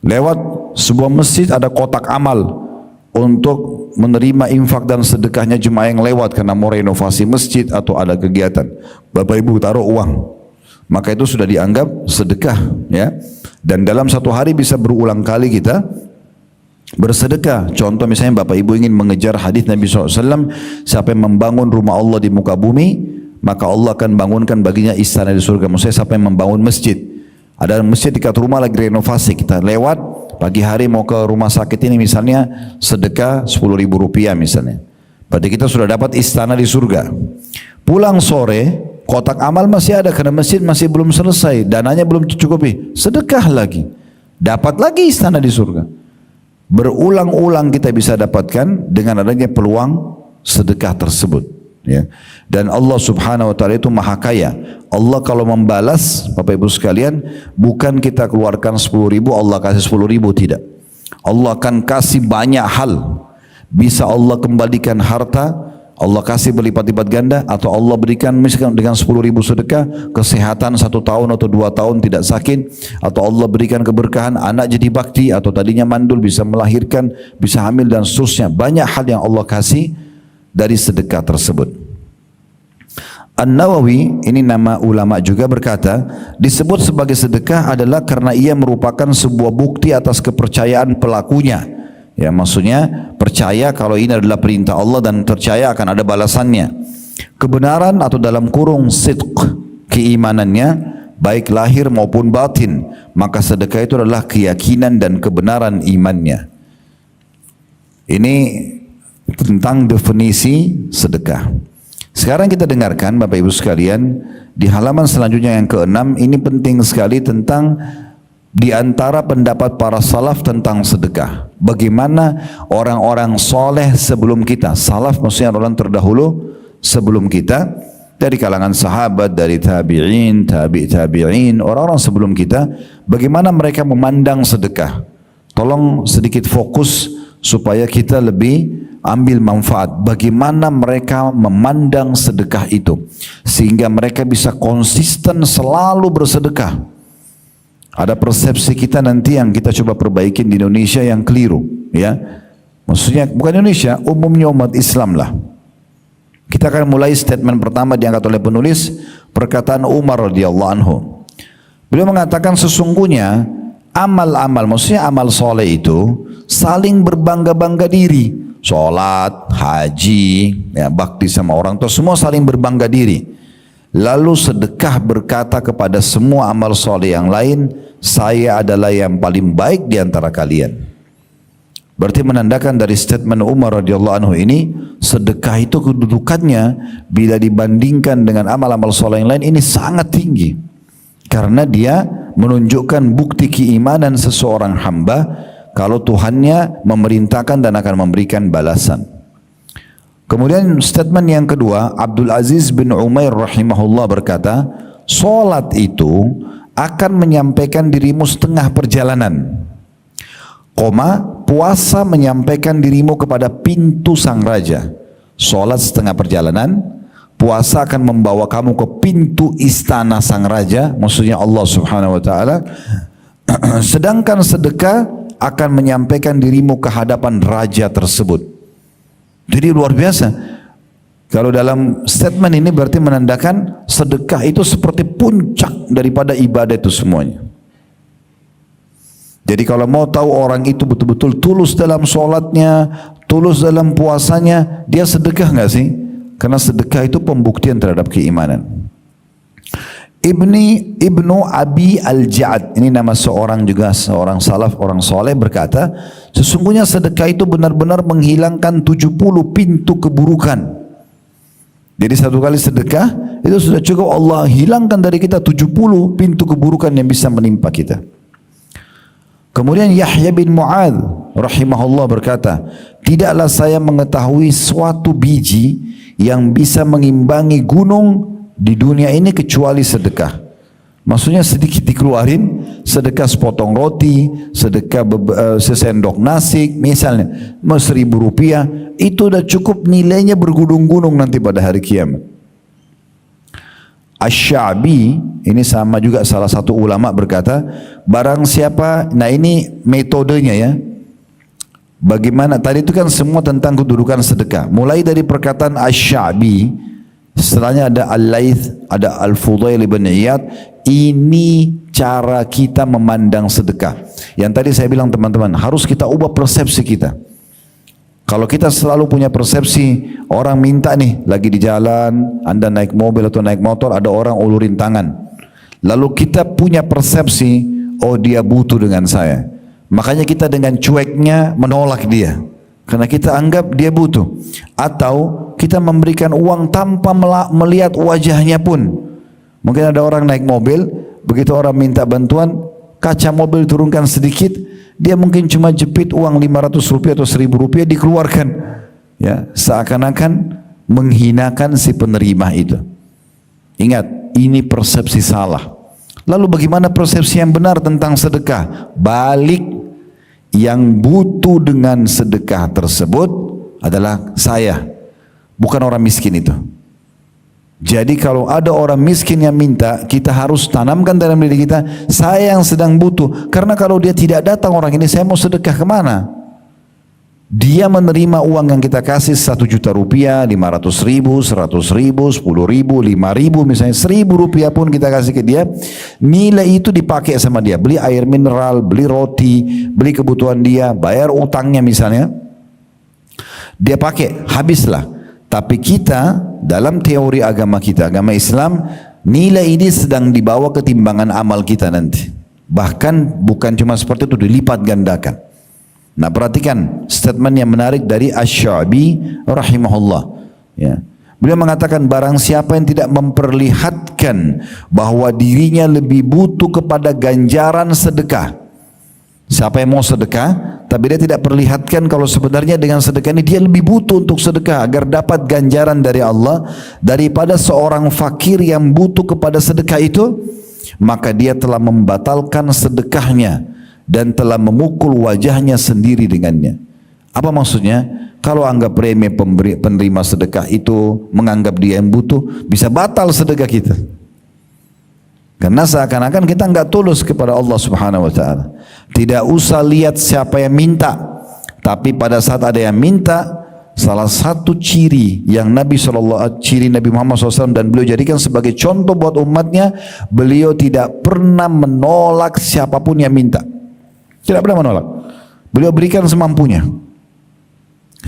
Lewat sebuah masjid ada kotak amal untuk menerima infak dan sedekahnya jemaah yang lewat karena mau renovasi masjid atau ada kegiatan. Bapak Ibu taruh uang, maka itu sudah dianggap sedekah ya. Dan dalam 1 hari bisa berulang kali kita bersedekah. Contoh misalnya Bapak Ibu ingin mengejar hadis Nabi SAW, siapa yang membangun rumah Allah di muka bumi, maka Allah akan bangunkan baginya istana di surga. Maksudnya siapa yang membangun masjid. Ada masjid dekat rumah lagi renovasi, kita lewat pagi hari mau ke rumah sakit ini misalnya sedekah 10.000 rupiah misalnya. Berarti kita sudah dapat istana di surga. Pulang sore kotak amal masih ada karena masjid masih belum selesai, dananya belum tercukupi, sedekah lagi, dapat lagi istana di surga. Berulang-ulang kita bisa dapatkan dengan adanya peluang sedekah tersebut. Ya. Dan Allah Subhanahu wa taala itu maha kaya. Allah kalau membalas Bapak Ibu sekalian, bukan kita keluarkan 10.000 Allah kasih 10.000, tidak. Allah akan kasih banyak hal. Bisa Allah kembalikan harta, Allah kasih berlipat-lipat ganda, atau Allah berikan misalkan dengan 10.000 sedekah kesehatan 1 tahun atau 2 tahun tidak sakit, atau Allah berikan keberkahan anak jadi bakti, atau tadinya mandul bisa melahirkan, bisa hamil dan seterusnya. Banyak hal yang Allah kasih dari sedekah tersebut. An-Nawawi, ini nama ulama juga, berkata disebut sebagai sedekah adalah karena ia merupakan sebuah bukti atas kepercayaan pelakunya Ya, maksudnya percaya kalau ini adalah perintah Allah dan percaya akan ada balasannya. Kebenaran atau dalam kurung sidq, keimanannya baik lahir maupun batin, maka sedekah itu adalah keyakinan dan kebenaran imannya. Ini tentang definisi sedekah. Sekarang kita dengarkan Bapak Ibu sekalian di halaman selanjutnya yang ke-6, ini penting sekali tentang di antara pendapat para salaf tentang sedekah. Bagaimana orang-orang soleh sebelum kita, salaf maksudnya orang terdahulu sebelum kita, dari kalangan sahabat, dari tabi'in, tabi'in, orang-orang sebelum kita, bagaimana mereka memandang sedekah. Tolong sedikit fokus supaya kita lebih ambil manfaat. Bagaimana mereka memandang sedekah itu, sehingga mereka bisa konsisten selalu bersedekah. Ada persepsi kita nanti yang kita coba perbaikin di Indonesia yang keliru, ya. Maksudnya bukan Indonesia, umumnya umat Islam lah. Kita akan mulai statement pertama diangkat oleh penulis, perkataan Umar radhiyallahu anhu. Beliau mengatakan sesungguhnya amal-amal, maksudnya amal soleh itu saling berbangga-bangga diri. Sholat, haji, ya, bakti sama orang tua, semua saling berbangga diri. Lalu sedekah berkata kepada semua amal soleh yang lain, saya adalah yang paling baik di antara kalian. Berarti menandakan dari statement Umar radhiyallahu anhu ini, sedekah itu kedudukannya bila dibandingkan dengan amal-amal soleh yang lain ini sangat tinggi. Karena dia menunjukkan bukti keimanan seseorang hamba kalau Tuhannya memerintahkan dan akan memberikan balasan. Kemudian statement yang kedua, Abdul Aziz bin Umair rahimahullah berkata, solat itu akan menyampaikan dirimu setengah perjalanan, puasa menyampaikan dirimu kepada pintu sang raja. Solat setengah perjalanan, puasa akan membawa kamu ke pintu istana sang raja, maksudnya Allah subhanahu wa ta'ala. Sedangkan sedekah akan menyampaikan dirimu ke hadapan raja tersebut. Jadi luar biasa. Kalau dalam statement ini berarti menandakan sedekah itu seperti puncak daripada ibadah itu semuanya. Jadi kalau mau tahu orang itu betul-betul tulus dalam sholatnya, tulus dalam puasanya, dia sedekah nggak sih? Karena sedekah itu pembuktian terhadap keimanan. Ibnu Abi Al-Ja'ad, ini nama seorang juga, seorang salaf, orang soleh berkata, sesungguhnya sedekah itu benar-benar menghilangkan 70 pintu keburukan. Jadi satu kali sedekah, itu sudah cukup Allah hilangkan dari kita 70 pintu keburukan yang bisa menimpa kita. Kemudian Yahya bin Mu'adz rahimahullah berkata, tidaklah saya mengetahui suatu biji yang bisa mengimbangi gunung di dunia ini kecuali sedekah. Maksudnya sedikit dikeluarin, sedekah sepotong roti, sedekah sesendok nasi, misalnya 1.000 rupiah, itu udah cukup nilainya bergunung-gunung nanti pada hari kiamat. Asy-Sya'bi, ini sama juga salah satu ulama berkata, barang siapa, nah ini metodenya ya, bagaimana, tadi itu kan semua tentang kedudukan sedekah, mulai dari perkataan Asy-Sya'bi, setelahnya ada Al-Laits, ada Al-Fudail bin Iyad. Ini cara kita memandang sedekah. Yang tadi saya bilang teman-teman, harus kita ubah persepsi kita. Kalau kita selalu punya persepsi, orang minta nih, lagi di jalan, Anda naik mobil atau naik motor, ada orang ulurin tangan. Lalu kita punya persepsi, oh dia butuh dengan saya. Makanya kita dengan cueknya menolak dia. Karena kita anggap dia butuh. Atau kita memberikan uang tanpa melihat wajahnya pun. Mungkin ada orang naik mobil, begitu orang minta bantuan, kaca mobil turunkan sedikit, dia mungkin cuma jepit uang 500 rupiah atau 1.000 rupiah dikeluarkan. Ya, seakan-akan menghinakan si penerima itu. Ingat, ini persepsi salah. Lalu bagaimana persepsi yang benar tentang sedekah? Balik, yang butuh dengan sedekah tersebut adalah saya, bukan orang miskin itu. Jadi kalau ada orang miskin yang minta, kita harus tanamkan dalam diri kita, saya yang sedang butuh. Karena kalau dia tidak datang orang ini, saya mau sedekah kemana? Dia menerima uang yang kita kasih 1 juta rupiah, 500 ribu, 100 ribu, 10 ribu, 5 ribu, misalnya 1000 rupiah pun kita kasih ke dia, nilai itu dipakai sama dia, beli air mineral, beli roti, beli kebutuhan dia, bayar utangnya misalnya, dia pakai, habislah. Tapi kita dalam teori agama kita, agama Islam, nilai ini sedang dibawa ke timbangan amal kita nanti. Bahkan bukan cuma seperti itu, dilipat gandakan. Nah, perhatikan statement yang menarik dari Asy-Sya'bi rahimahullah. Ya. Beliau mengatakan barang siapa yang tidak memperlihatkan bahwa dirinya lebih butuh kepada ganjaran sedekah. Siapa yang mau sedekah tapi dia tidak perlihatkan kalau sebenarnya dengan sedekah ini dia lebih butuh untuk sedekah agar dapat ganjaran dari Allah daripada seorang fakir yang butuh kepada sedekah itu, maka dia telah membatalkan sedekahnya dan telah memukul wajahnya sendiri dengannya. Apa maksudnya? Kalau anggap remeh penerima sedekah itu, menganggap dia yang butuh, bisa batal sedekah kita. Karena seakan-akan kita enggak tulus kepada Allah Subhanahu wa taala. Tidak usah lihat siapa yang minta, tapi pada saat ada yang minta, salah satu ciri yang ciri Nabi Muhammad SAW dan beliau jadikan sebagai contoh buat umatnya, beliau tidak pernah menolak siapapun yang minta. Tidak pernah menolak. Beliau berikan semampunya.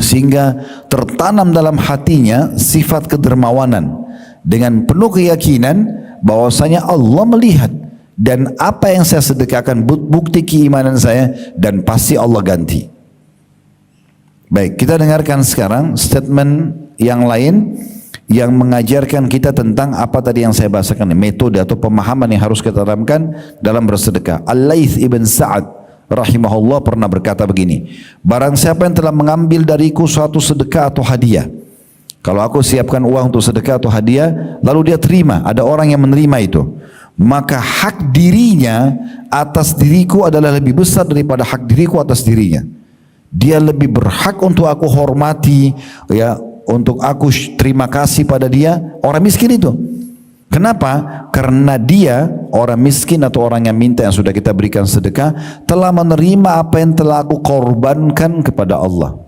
Sehingga tertanam dalam hatinya sifat kedermawanan. Dengan penuh keyakinan bahwasanya Allah melihat. Dan apa yang saya sedekahkan bukti keimanan saya. Dan pasti Allah ganti. Baik, kita dengarkan sekarang statement yang lain. Yang mengajarkan kita tentang apa tadi yang saya bahasakan. Metode atau pemahaman yang harus kita tanamkan dalam bersedekah. Al-Laits ibn Sa'ad rahimahullah pernah berkata begini, barang siapa yang telah mengambil dariku suatu sedekah atau hadiah, kalau aku siapkan uang untuk sedekah atau hadiah, lalu dia terima, ada orang yang menerima itu, maka hak dirinya atas diriku adalah lebih besar daripada hak diriku atas dirinya. Dia lebih berhak untuk aku hormati, ya, untuk aku terima kasih pada dia, orang miskin itu. Kenapa? Karena dia, orang miskin atau orang yang minta yang sudah kita berikan sedekah, telah menerima apa yang telah aku korbankan kepada Allah.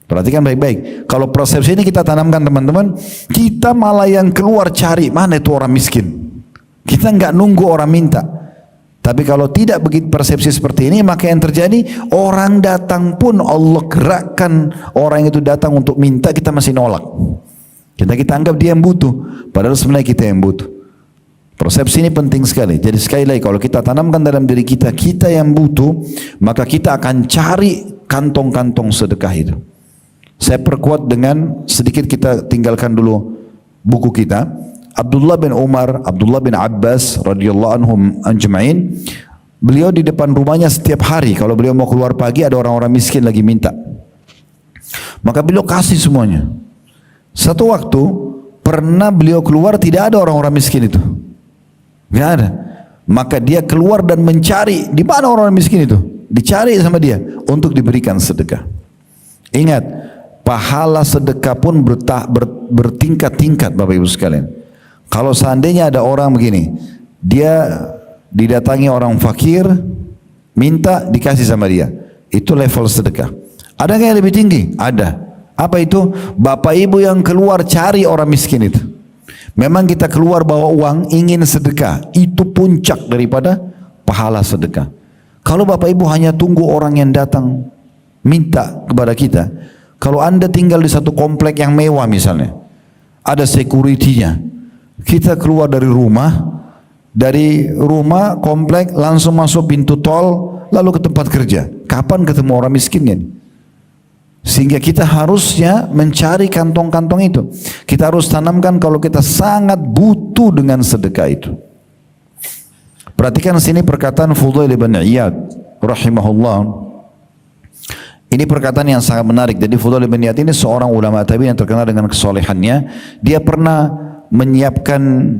Perhatikan baik-baik. Kalau persepsi ini kita tanamkan teman-teman, kita malah yang keluar cari, mana itu orang miskin. Kita enggak nunggu orang minta. Tapi kalau tidak begitu persepsi seperti ini, maka yang terjadi, orang datang pun Allah gerakkan orang itu datang untuk minta, kita masih nolak. Kita anggap dia yang butuh, padahal sebenarnya kita yang butuh. Persepsi ini penting sekali. Jadi sekali lagi, kalau kita tanamkan dalam diri kita, kita yang butuh, maka kita akan cari kantong-kantong sedekah itu. Saya perkuat dengan sedikit, kita tinggalkan dulu buku kita. Abdullah bin Umar, Abdullah bin Abbas radhiyallahu anhum ajma'in, beliau di depan rumahnya setiap hari, kalau beliau mau keluar pagi ada orang-orang miskin lagi minta. Maka beliau kasih semuanya. Satu waktu pernah beliau keluar, tidak ada orang-orang miskin itu, tidak ada. Maka dia keluar dan mencari di mana orang-orang miskin itu, dicari sama dia untuk diberikan sedekah. Ingat, pahala sedekah pun bertingkat-tingkat Bapak Ibu sekalian. Kalau seandainya ada orang begini, dia didatangi orang fakir, minta dikasih sama dia, itu level sedekah. Ada yang lebih tinggi? Ada. Apa itu? Bapak ibu yang keluar cari orang miskin itu. Memang kita keluar bawa uang, ingin sedekah, itu puncak daripada pahala sedekah. Kalau bapak ibu hanya tunggu orang yang datang minta kepada kita, kalau anda tinggal di satu komplek yang mewah misalnya, ada security-nya, kita keluar dari rumah komplek langsung masuk pintu tol, lalu ke tempat kerja. Kapan ketemu orang miskinnya? Sehingga kita harusnya mencari kantong-kantong itu. Kita harus tanamkan kalau kita sangat butuh dengan sedekah itu. Perhatikan sini perkataan Fudail bin Iyad rahimahullah. Ini perkataan yang sangat menarik. Jadi Fudail bin Iyad ini seorang ulama tabi'in yang terkenal dengan kesolehannya. Dia pernah menyiapkan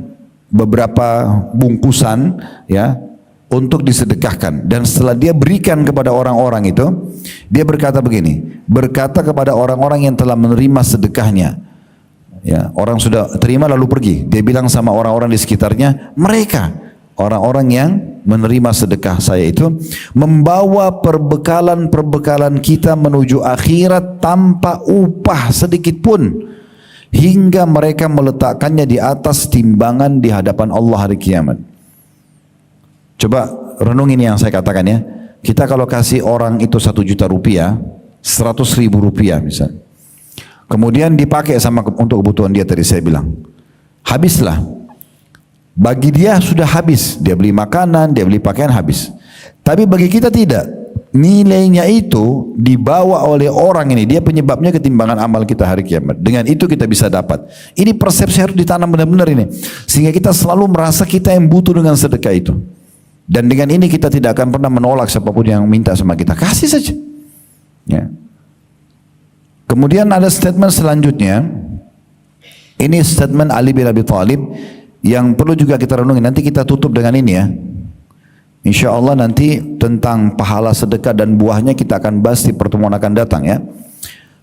beberapa bungkusan, ya, untuk disedekahkan, dan setelah dia berikan kepada orang-orang itu, dia berkata begini, berkata kepada orang-orang yang telah menerima sedekahnya, ya, orang sudah terima lalu pergi, dia bilang sama orang-orang di sekitarnya, mereka orang-orang yang menerima sedekah saya itu membawa perbekalan-perbekalan kita menuju akhirat tanpa upah sedikit pun, hingga mereka meletakkannya di atas timbangan di hadapan Allah hari kiamat. Coba renungin yang saya katakan ya. Kita kalau kasih orang itu 1 juta rupiah, 100.000 rupiah misalnya, kemudian dipakai untuk kebutuhan dia tadi saya bilang, habislah. Bagi dia sudah habis, dia beli makanan, dia beli pakaian, habis. Tapi bagi kita tidak. Nilainya itu dibawa oleh orang ini, dia penyebabnya ketimbangan amal kita hari kiamat. Dengan itu kita bisa dapat. Ini persepsi harus ditanam benar-benar ini, sehingga kita selalu merasa kita yang butuh dengan sedekah itu. Dan dengan ini kita tidak akan pernah menolak siapapun yang minta sama kita, kasih saja. Ya. Kemudian ada statement selanjutnya. Ini statement Ali bin Abi Thalib yang perlu juga kita renungi. Nanti kita tutup dengan ini ya. Insya Allah nanti tentang pahala sedekah dan buahnya kita akan bahas di pertemuan akan datang ya.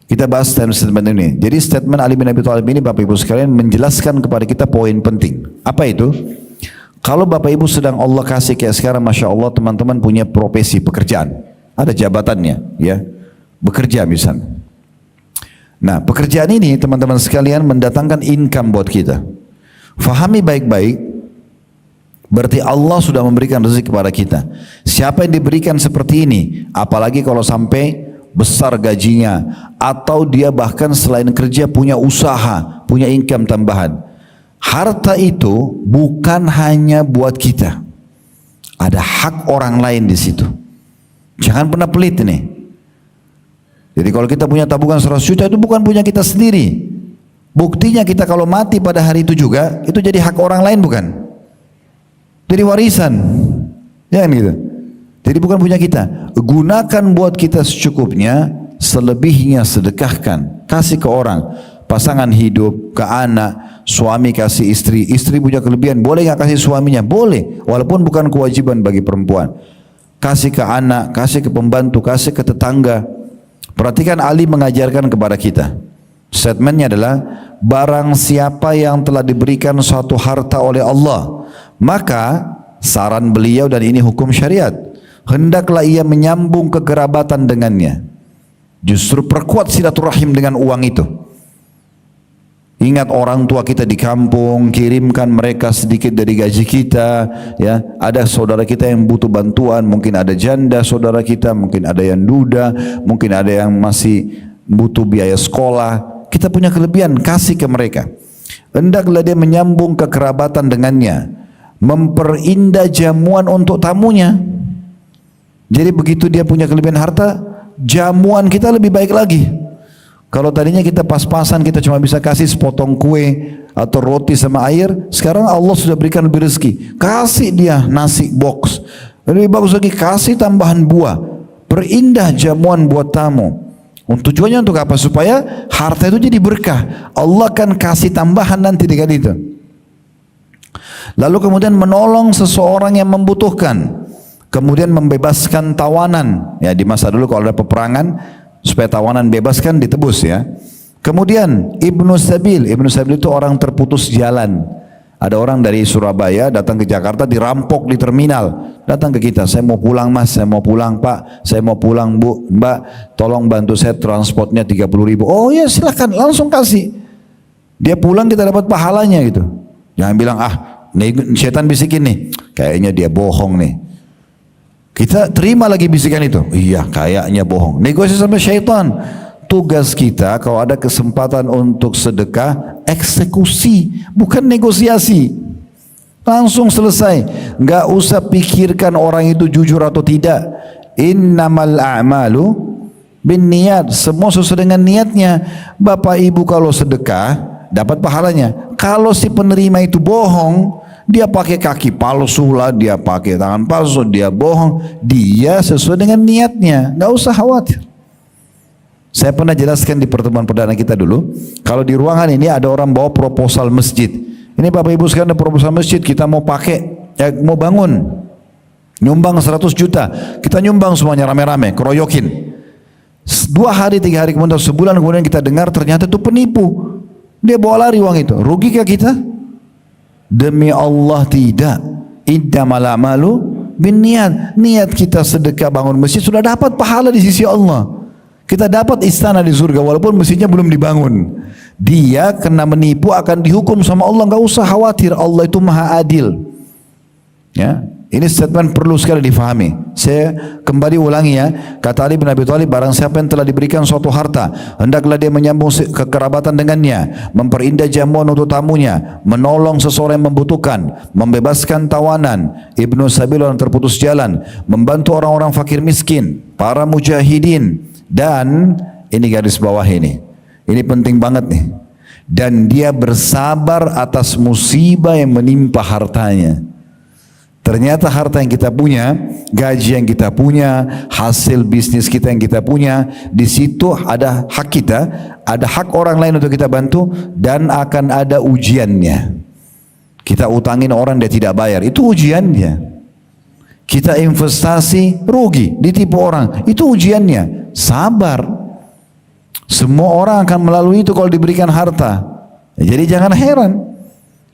Kita bahas statement ini. Jadi statement Ali bin Abi Thalib ini Bapak Ibu sekalian menjelaskan kepada kita poin penting. Apa itu? Kalau Bapak Ibu sedang Allah kasih kayak sekarang, Masya Allah teman-teman punya profesi, pekerjaan. Ada jabatannya ya. Bekerja misalnya. Nah pekerjaan ini teman-teman sekalian mendatangkan income buat kita. Fahami baik-baik, berarti Allah sudah memberikan rezeki kepada kita. Siapa yang diberikan seperti ini, apalagi kalau sampai besar gajinya, atau dia bahkan selain kerja punya usaha, punya income tambahan. Harta itu bukan hanya buat kita, ada hak orang lain di situ. Jangan pernah pelit ini. Jadi kalau kita punya tabungan 100 juta itu bukan punya kita sendiri. Buktinya kita kalau mati pada hari itu juga, itu jadi hak orang lain bukan? Jadi warisan. Ya kan gitu. Jadi bukan punya kita. Gunakan buat kita secukupnya, selebihnya sedekahkan. Kasih ke orang. Pasangan hidup, ke anak, suami kasih istri. Istri punya kelebihan, boleh gak kasih suaminya? Boleh. Walaupun bukan kewajiban bagi perempuan. Kasih ke anak, kasih ke pembantu, kasih ke tetangga. Perhatikan Ali mengajarkan kepada kita. Statementnya adalah, barang siapa yang telah diberikan suatu harta oleh Allah, maka saran beliau, dan ini hukum syariat, hendaklah ia menyambung kekerabatan dengannya. Justru perkuat silaturahim dengan uang itu. Ingat orang tua kita di kampung, kirimkan mereka sedikit dari gaji kita. Ya, ada saudara kita yang butuh bantuan, mungkin ada janda saudara kita, mungkin ada yang duda, mungkin ada yang masih butuh biaya sekolah. Kita punya kelebihan, kasih ke mereka. Hendaklah dia menyambung kekerabatan dengannya, memperindah jamuan untuk tamunya. Jadi begitu dia punya kelebihan harta, jamuan kita lebih baik lagi. Kalau tadinya kita pas-pasan, kita cuma bisa kasih sepotong kue atau roti sama air, sekarang Allah sudah berikan lebih rezeki. Kasih dia nasi box, lebih bagus lagi kasih tambahan buah, perindah jamuan buat tamu. Tujuannya untuk apa? Supaya harta itu jadi berkah. Allah akan kasih tambahan nanti dengan itu. Lalu kemudian menolong seseorang yang membutuhkan. Kemudian membebaskan tawanan. Ya, di masa dulu kalau ada peperangan, supaya tawanan bebaskan ditebus ya. Kemudian Ibnu Sabil itu orang terputus jalan. Ada orang dari Surabaya datang ke Jakarta, dirampok di terminal, datang ke kita, saya mau pulang mas, saya mau pulang pak, saya mau pulang bu, mbak, tolong bantu saya transportnya 30.000. Oh ya silakan, langsung kasih. Dia pulang kita dapat pahalanya gitu. Jangan bilang setan bisikin nih, kayaknya dia bohong nih. Kita terima lagi bisikan itu, iya kayaknya bohong. Negosiasi sama syaitan. Tugas kita kalau ada kesempatan untuk sedekah, eksekusi, bukan negosiasi. Langsung selesai. Nggak usah pikirkan orang itu jujur atau tidak. Innamal a'malu bin niat. Semua sesuai dengan niatnya. Bapak ibu kalau sedekah dapat pahalanya. Kalau si penerima itu bohong, dia pakai kaki palsu lah, dia pakai tangan palsu, dia bohong, dia sesuai dengan niatnya. Nggak usah khawatir. Saya pernah jelaskan di pertemuan perdana kita dulu, kalau di ruangan ini ada orang bawa proposal masjid. Ini Bapak Ibu sekarang ada proposal masjid, kita mau pakai, mau bangun, nyumbang 100 juta, kita nyumbang semuanya rame-rame, keroyokin. 2 hari 3 hari kemudian, sebulan kemudian kita dengar ternyata itu penipu. Dia bawa lari uang itu, rugikah kita? Demi Allah tidak. Innamal a'malu binniat. Niat kita sedekah bangun masjid sudah dapat pahala di sisi Allah. Kita dapat istana di surga walaupun masjidnya belum dibangun. Dia kena menipu akan dihukum sama Allah, enggak usah khawatir, Allah itu Maha Adil. Ya, ini statement perlu sekali difahami. Saya kembali ulangi ya. Kata Ali bin Abi Thalib, barang siapa yang telah diberikan suatu harta, hendaklah dia menyambung kekerabatan dengannya, memperindah jamuan untuk tamunya, menolong seseorang yang membutuhkan, membebaskan tawanan, ibnu sabil orang terputus jalan, membantu orang-orang fakir miskin, para mujahidin, dan ini garis bawah ini penting banget nih, dan dia bersabar atas musibah yang menimpa hartanya. Ternyata harta yang kita punya, gaji yang kita punya, hasil bisnis kita yang kita punya, di situ ada hak kita, ada hak orang lain untuk kita bantu, dan akan ada ujiannya. Kita utangin orang dia tidak bayar, itu ujiannya. Kita investasi rugi, ditipu orang, itu ujiannya. Sabar. Semua orang akan melalui itu kalau diberikan harta. Jadi jangan heran.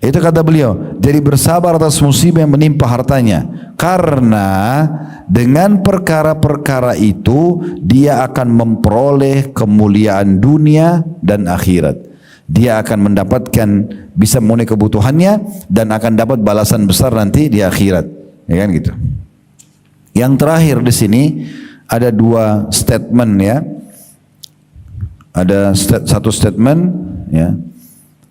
Itu kata beliau, jadi bersabar atas musibah yang menimpa hartanya, karena dengan perkara-perkara itu dia akan memperoleh kemuliaan dunia dan akhirat. Dia akan mendapatkan, bisa memenuhi kebutuhannya dan akan dapat balasan besar nanti di akhirat. Ya kan gitu. Yang terakhir di sini ada dua statement ya. Ada satu statement ya.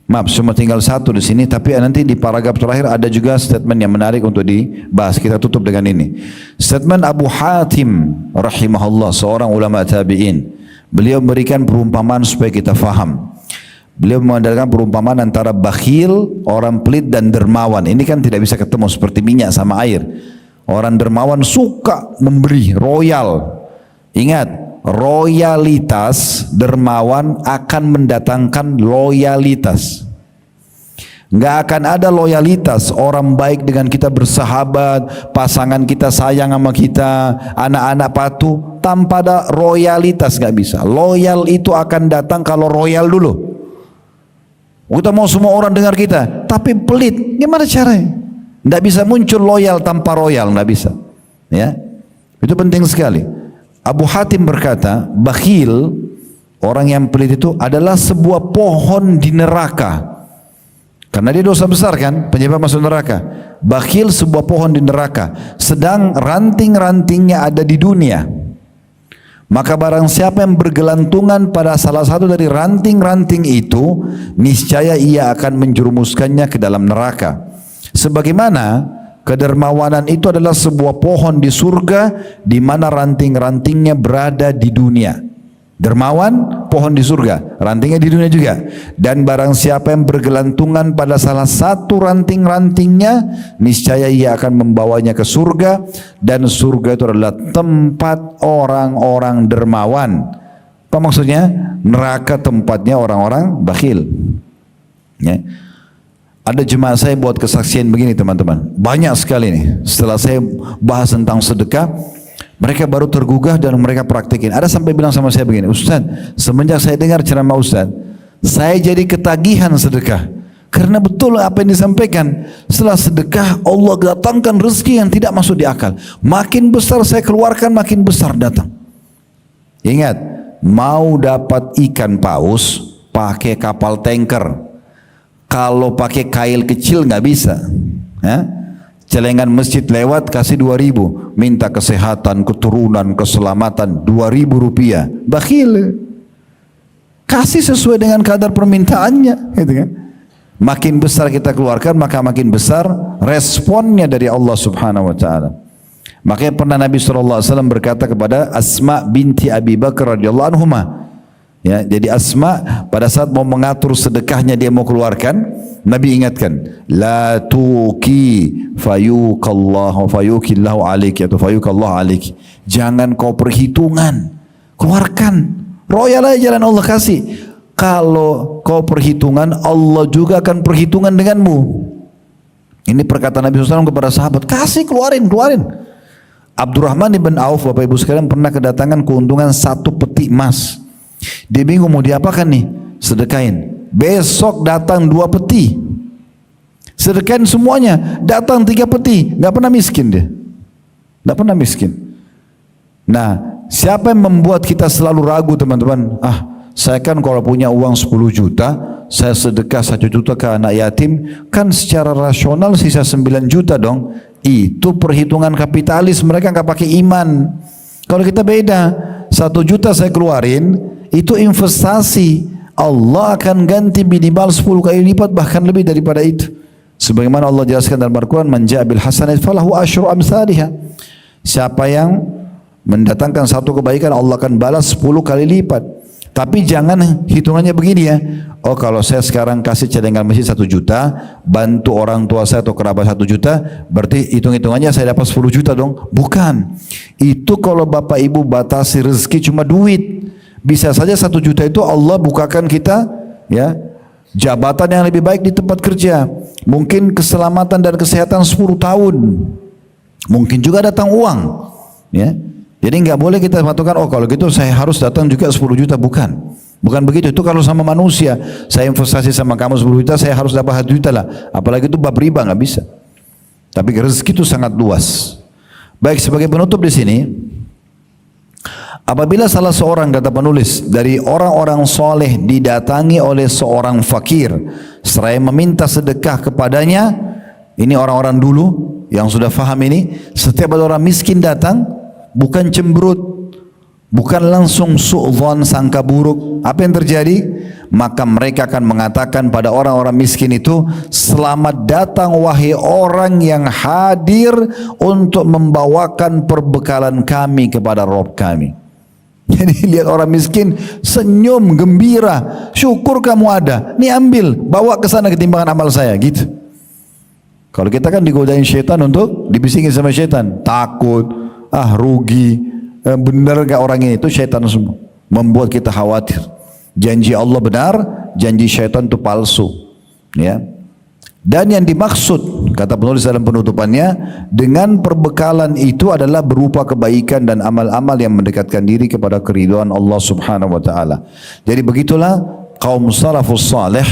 Maaf, cuma tinggal satu di sini, tapi nanti di paragraf terakhir ada juga statement yang menarik untuk dibahas. Kita tutup dengan ini. Statement Abu Hatim rahimahullah, seorang ulama tabi'in. Beliau memberikan perumpamaan supaya kita faham. Beliau mengandalkan perumpamaan antara bakhil, orang pelit, dan dermawan. Ini kan tidak bisa ketemu, seperti minyak sama air. Orang dermawan suka memberi, royal. Ingat, royalitas, dermawan akan mendatangkan loyalitas. Enggak akan ada loyalitas orang baik dengan kita bersahabat, pasangan kita sayang sama kita, anak-anak patuh, tanpa ada royalitas enggak bisa. Loyal itu akan datang kalau royal dulu. Kita mau semua orang dengar kita, tapi pelit, gimana caranya? Enggak bisa muncul loyal tanpa royal, enggak bisa. Ya, itu penting sekali. Abu Hatim berkata, bakhil, orang yang pelit itu adalah sebuah pohon di neraka. Karena dia dosa besar kan, penyebab masuk neraka. Bakhil sebuah pohon di neraka, sedang ranting-rantingnya ada di dunia. Maka barang siapa yang bergelantungan pada salah satu dari ranting-ranting itu, niscaya ia akan menjerumuskannya ke dalam neraka. Sebagaimana kedermawanan itu adalah sebuah pohon di surga di mana ranting-rantingnya berada di dunia. Dermawan, pohon di surga, rantingnya di dunia juga. Dan barang siapa yang bergelantungan pada salah satu ranting-rantingnya, niscaya ia akan membawanya ke surga, dan surga itu adalah tempat orang-orang dermawan. Apa maksudnya? Neraka tempatnya orang-orang bakhil. Ya. Ada jemaah saya buat kesaksian begini teman-teman, banyak sekali nih. Setelah saya bahas tentang sedekah, mereka baru tergugah dan mereka praktikin. Ada sampai bilang sama saya begini, Ustaz, semenjak saya dengar ceramah Ustaz, saya jadi ketagihan sedekah. Karena betul apa yang disampaikan, setelah sedekah Allah datangkan rezeki yang tidak masuk di akal. Makin besar saya keluarkan, makin besar datang. Ingat, mau dapat ikan paus pakai kapal tanker. Kalau pakai kail kecil nggak bisa. Ya? Celengan masjid lewat kasih 2.000, minta kesehatan, keturunan, keselamatan 2.000 rupiah. Bakhil. Kasih sesuai dengan kadar permintaannya, gitu kan? Makin besar kita keluarkan, maka makin besar responnya dari Allah Subhanahu wa taala. Makanya pernah Nabi SAW berkata kepada Asma binti Abi Bakar radhiyallahu anhuma. Ya, jadi Asma pada saat mau mengatur sedekahnya dia mau keluarkan, Nabi ingatkan, la tuki fayukallahu fayukillahu alaiki atau fayukallahu alaiki. Jangan kau perhitungan, keluarkan. Royal aja jalan Allah kasih. Kalau kau perhitungan, Allah juga akan perhitungan denganmu. Ini perkataan Nabi SAW kepada sahabat, kasih keluarin. Abdurrahman ibn Auf, Bapak Ibu sekalian, pernah kedatangan keuntungan 1 peti emas. Dia bingung mau diapakan nih? Sedekahin. Besok datang 2 peti. sedekahkan semuanya. Datang 3 peti, nggak pernah miskin dia, nggak pernah miskin. Nah, siapa yang membuat kita selalu ragu teman-teman? Saya kan kalau punya uang 10 juta, saya sedekah 1 juta ke anak yatim, kan secara rasional sisa 9 juta dong. Itu perhitungan kapitalis, mereka nggak pakai iman. Kalau kita beda, 1 juta saya keluarin, itu investasi. Allah akan ganti minimal 10 kali lipat, bahkan lebih daripada itu. Sebagaimana Allah jelaskan dalam Al-Quran, man ja'a bil hasanati falahu asyru amsalihha. Siapa yang mendatangkan satu kebaikan, Allah akan balas 10 kali lipat. Tapi jangan hitungannya begini ya. Oh, kalau saya sekarang kasih cadangan masjid 1 juta, bantu orang tua saya atau kerabat 1 juta, berarti hitung-hitungannya saya dapat 10 juta dong. Bukan. Itu kalau Bapak Ibu batasi rezeki cuma duit. Bisa saja 1 juta itu Allah bukakan kita ya jabatan yang lebih baik di tempat kerja. Mungkin keselamatan dan kesehatan 10 tahun. Mungkin juga datang uang. Ya. Jadi nggak boleh kita patokan, oh kalau gitu saya harus datang juga 10 juta. Bukan begitu. Itu kalau sama manusia, saya investasi sama kamu 10 juta, saya harus dapat 1 juta lah. Apalagi itu bab riba, nggak bisa. Tapi rezeki itu sangat luas. Baik, sebagai penutup di sini, apabila salah seorang, kata penulis, dari orang-orang soleh didatangi oleh seorang fakir, seraya meminta sedekah kepadanya, ini orang-orang dulu yang sudah faham ini, setiap ada orang miskin datang, bukan cemberut, bukan langsung su'dzon, sangka buruk. Apa yang terjadi? Maka mereka akan mengatakan pada orang-orang miskin itu, selamat datang wahai orang yang hadir untuk membawakan perbekalan kami kepada Rabb kami. Jadi lihat orang miskin senyum gembira, syukur kamu ada, nih ambil, bawa ke sana ketimbangan amal saya, gitu. Kalau kita kan digodain syaitan untuk dibisingin sama syaitan, takut, rugi, benar gak orang ini? Itu syaitan semua, membuat kita khawatir. Janji Allah benar, janji syaitan itu palsu, ya. Dan yang dimaksud, kata penulis dalam penutupannya, dengan perbekalan itu adalah berupa kebaikan dan amal-amal yang mendekatkan diri kepada keridhaan Allah Subhanahu wa taala. Jadi begitulah kaum salafus saleh,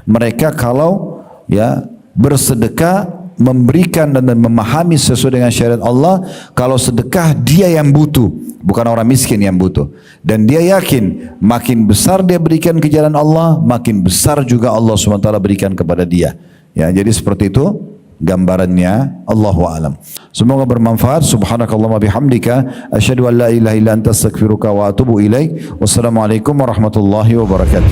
mereka kalau ya bersedekah, memberikan dan memahami sesuai dengan syariat Allah. Kalau sedekah, dia yang butuh, bukan orang miskin yang butuh. Dan dia yakin makin besar dia berikan ke jalan Allah, makin besar juga Allah SWT berikan kepada dia. Ya, jadi seperti itu gambarannya. Allahu a'lam. Semoga bermanfaat. Subhanakallahumma bihamdika asyhadu an la ilaha illa anta astaghfiruka wa atubu ilaik. Wassalamualaikum warahmatullahi wabarakatuh.